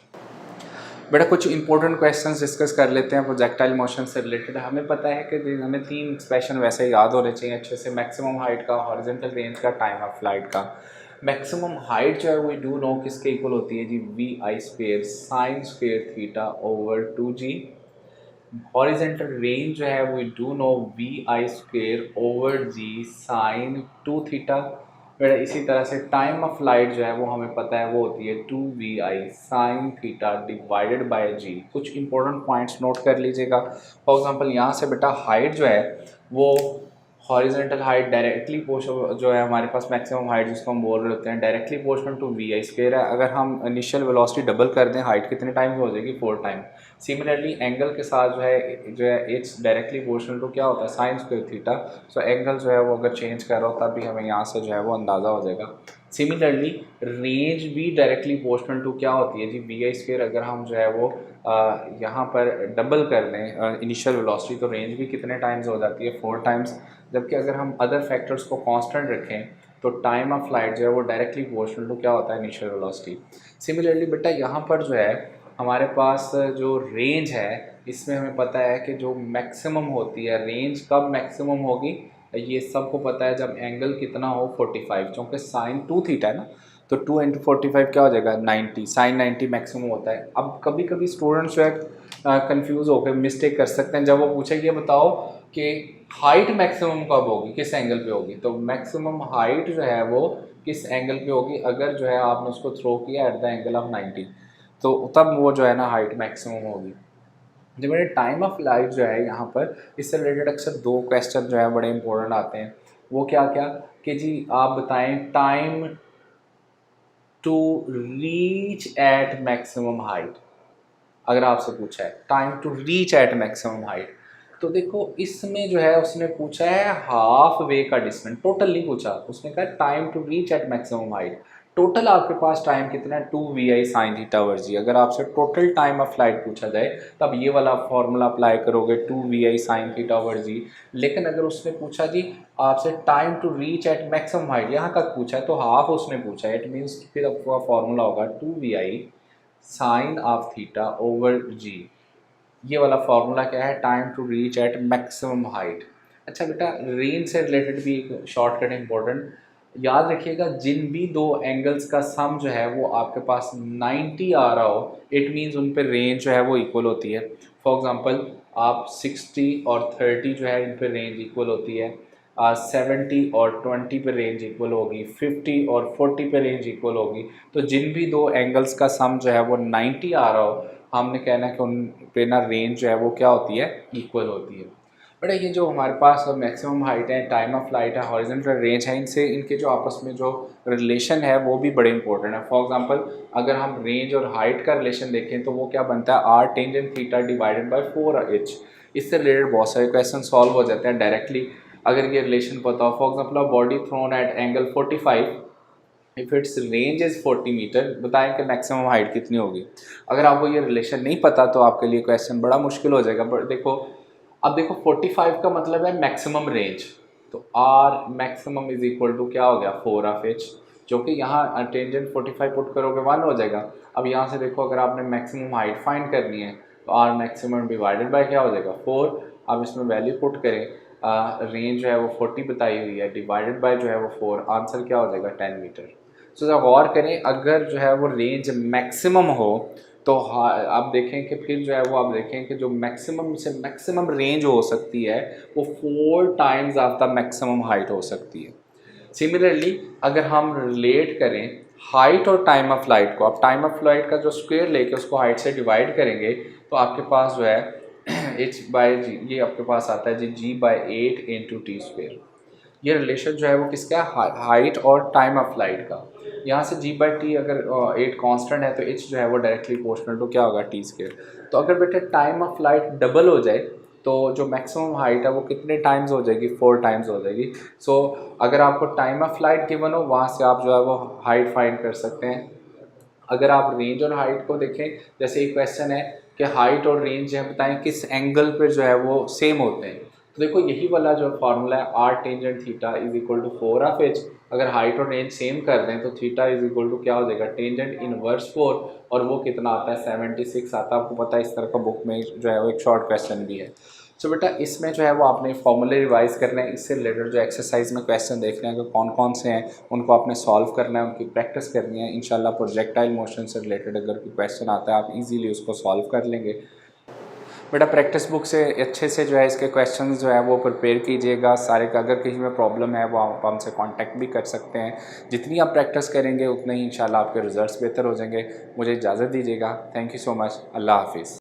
A: बेटा कुछ इंपॉर्टेंट क्वेश्चंस डिस्कस कर लेते हैं प्रोजेक्टाइल मोशन से रिलेटेड। हमें पता है कि हमें 3 एक्सप्रेशन वैसे याद होने चाहिए अच्छे से, मैक्सिमम हाइट का, हॉरिजॉन्टल रेंज का, टाइम ऑफ फ्लाइट का। मैक्सिमम हाइट जो है वो डू नो किसके इक्वल होती है जी, वी आई square sine square theta over 2g। Horizontal range जो है वो do know V I square over G sine 2 theta. फिर इसी तरह से टाइम ऑफ फ्लाइट जो है वो हमें पता है वो होती है 2vi sine theta divided by G. कुछ इंपॉर्टेंट पॉइंट्स नोट कर लीजिएगा। फॉर एग्जांपल यहाँ से बेटा हाइट जो है वो हॉरिजॉन्टल हाइट डायरेक्टली जो है हमारे पास मैक्सिमम हाइट जिसको हम बोल रहे होते हैं directly proportional to v i square है। अगर हम इनिशियल वेलोसिटी डबल कर दें हाइट कितने टाइम की हो जाएगी, 4 टाइम। सिमिलरली एंगल के साथ जो है इट्स डायरेक्टली प्रोपोर्शनल टू क्या होता है, sine square theta. So angle जो है वो अगर चेंज कर रहा हो तब भी हमें यहाँ से जो है वो अंदाज़ा हो जाएगा। सिमिलरली रेंज भी डायरेक्टली प्रोपोर्शनल टू क्या होती है जी, वी आई स्क्वायर। अगर हम जो है वो यहाँ पर डबल कर लें इनिशियल वेलोसिटी तो रेंज भी कितने टाइम्स हो जाती है, 4 टाइम्स। जबकि अगर हम अदर फैक्टर्स को कांस्टेंट रखें तो टाइम ऑफ फ्लाइट जो है वो डायरेक्टली प्रोपोर्शनल टू क्या होता है, इनिशियल वेलोसिटी। सिमिलरली बेटा यहाँ पर जो है हमारे पास जो रेंज है इसमें हमें पता है कि जो मैक्सिमम होती है, रेंज कब मैक्सिमम होगी ये सबको पता है, जब एंगल कितना हो 45, क्योंकि साइन 2 थीटा है ना, तो 2 × 45 क्या हो जाएगा 90, साइन 90 मैक्सिमम होता है। अब कभी कभी स्टूडेंट्स जो है कंफ्यूज होकर मिस्टेक कर सकते हैं, जब वो पूछेंगे ये बताओ कि हाइट मैक्सिमम कब होगी, किस एंगल पे होगी, तो मैक्सिमम हाइट जो है वो किस एंगल पे होगी, अगर जो है आपने उसको थ्रो किया एट द एंगल ऑफ 90, तो तब वो जो है ना हाइट मैक्सिमम होगी। जब मेरे टाइम ऑफ फ्लाइट जो है यहाँ पर इससे रिलेटेड अक्सर 2 क्वेश्चन जो है बड़े इंपॉर्टेंट आते हैं। वो क्या क्या कि जी आप बताएं time to reach at maximum height, अगर आपसे पूछा है time to reach at maximum height, तो देखो इसमें जो है उसने पूछा है हाफ वे का डिस्टेंस, टोटल नहीं पूछा, उसने कहा time to reach at maximum height. Total आपके पास टाइम कितना है, 2 VI sin theta over g. अगर आपसे टोटल टाइम ऑफ फ्लाइट पूछा जाए तब ये वाला फॉर्मूला अप्लाई करोगे, 2 VI sin theta over g. लेकिन अगर उसने पूछा जी आपसे time to reach at maximum height, यहाँ तक पूछा है तो हाफ उसने पूछा है, इट मीन्स फिर आपका फॉर्मूला होगा 2 VI sine of theta over G. ये वाला फॉर्मूला क्या है, time to reach at maximum height. अच्छा बेटा, रेंज से रिलेटेड भी एक शॉर्टकट इंपॉर्टेंट याद रखिएगा, जिन भी दो एंगल्स का सम जो है वो आपके पास 90 आ रहा हो, इट मीन्स उन पर रेंज जो है वो इक्वल होती है। फॉर एग्जांपल आप 60 और 30 जो है इन पर रेंज इक्वल होती है, 70 और 20 पे रेंज इक्वल होगी, 50 और 40 पे रेंज इक्वल होगी। तो जिन भी दो एंगल्स का सम जो है वो 90 आ रहा हो, हमने कहना है कि उन पे ना रेंज जो है वो क्या होती है, इक्वल होती है। बट ये जो हमारे पास मैक्सिमम हाइट है, टाइम ऑफ फ्लाइट है, हॉरिजॉन्टल रेंज है, इनसे इनके जो आपस में जो रिलेशन है वो भी बड़े इंपॉर्टेंट है। फॉर एग्जांपल अगर हम रेंज और हाइट का रिलेशन देखें तो वो क्या बनता है, R tangent theta divided by 4h। इससे रिलेटेड बहुत सारे क्वेश्चन सॉल्व हो जाते हैं डायरेक्टली अगर ये रिलेशन पता हो। For example a body thrown at angle 45, if its range is 40 metre, बताएं कि मैक्सिमम हाइट कितनी होगी। अगर आपको ये रिलेशन नहीं पता तो आपके लिए क्वेश्चन बड़ा मुश्किल हो जाएगा। बट देखो, अब देखो 45 का मतलब है मैक्सिमम रेंज, तो R maximum is equal to क्या हो गया, 4 जो कि यहाँ टेंजेंट 45 पुट करोगे 1 हो जाएगा। अब यहाँ से देखो अगर आपने मैक्सिमम हाइट फाइंड करनी है तो आर मैक्सिमम डिवाइडेड बाय क्या हो जाएगा, 4। अब इसमें वैल्यू पुट करें, रेंज जो है वो 40 बताई हुई है, डिवाइडेड बाय जो है वो 4, आंसर क्या हो जाएगा 10 मीटर। सो जरा गौर करें, अगर जो है वो रेंज मैक्सिमम हो तो आप देखें कि फिर जो है वो आप देखें कि जो मैक्सिमम से मैक्सिमम रेंज हो सकती है वो 4 times of the maximum height हो सकती है। सिमिलरली अगर हम रिलेट करें हाइट और टाइम ऑफ फ्लाइट को, आप टाइम ऑफ फ्लाइट का जो स्क्वायर लेके उसको हाइट से डिवाइड करेंगे तो आपके पास जो है h/g ये आपके पास आता है जी g/8 इंटू टी स्क्वायर। ये रिलेशन जो है वो किसका है, हाइट और टाइम ऑफ फ्लाइट का। यहाँ से g/t अगर 8 कांस्टेंट है तो h जो है वो डायरेक्टली प्रोपोर्शनल टू क्या होगा, t स्क्वायर। तो अगर बेटे टाइम ऑफ फ्लाइट डबल हो जाए तो जो मैक्सिमम हाइट है वो कितने टाइम्स हो जाएगी, 4 टाइम्स हो जाएगी। सो अगर आपको टाइम ऑफ फ्लाइट गिवन हो वहाँ से आप जो है वो हाइट फाइंड कर सकते हैं। अगर आप रेंज और हाइट को देखें, जैसे एक क्वेश्चन है कि हाइट और रेंज है बताएं किस एंगल पे जो है वो सेम होते हैं, तो देखो यही वाला जो फार्मूला है R tangent theta is equal to 4 अगर हाइट और रेंज सेम कर दें तो थीटा इज इक्वल टू क्या हो जाएगा, टेंजेंट इनवर्स 4, और वो कितना आता है 76 आता है। आपको पता है इस तरह का बुक में जो है वो एक शॉर्ट क्वेश्चन भी है। सो बेटा इसमें जो है वो आपने फॉर्मूले रिवाइज करने हैं, इससे रिलेटेड जो एक्सरसाइज में क्वेश्चन देखने हैं कि कौन कौन से हैं उनको आपने सॉल्व करना है, उनकी प्रैक्टिस करनी है। इंशाल्लाह प्रोजेक्टाइल मोशन से रिलेटेड अगर कोई क्वेश्चन आता है आप इजीली उसको सॉल्व कर लेंगे। बेटा प्रैक्टिस बुक से अच्छे से जो है इसके क्वेश्चंस जो है वो प्रिपेयर कीजिएगा सारे का। अगर किसी में प्रॉब्लम है वो आप हमसे कांटेक्ट भी कर सकते हैं। जितनी आप प्रैक्टिस करेंगे उतने ही इंशाल्लाह आपके रिजल्ट्स बेहतर हो जाएंगे। मुझे इजाज़त दीजिएगा। Thank you so much. अल्लाह हाफिज़।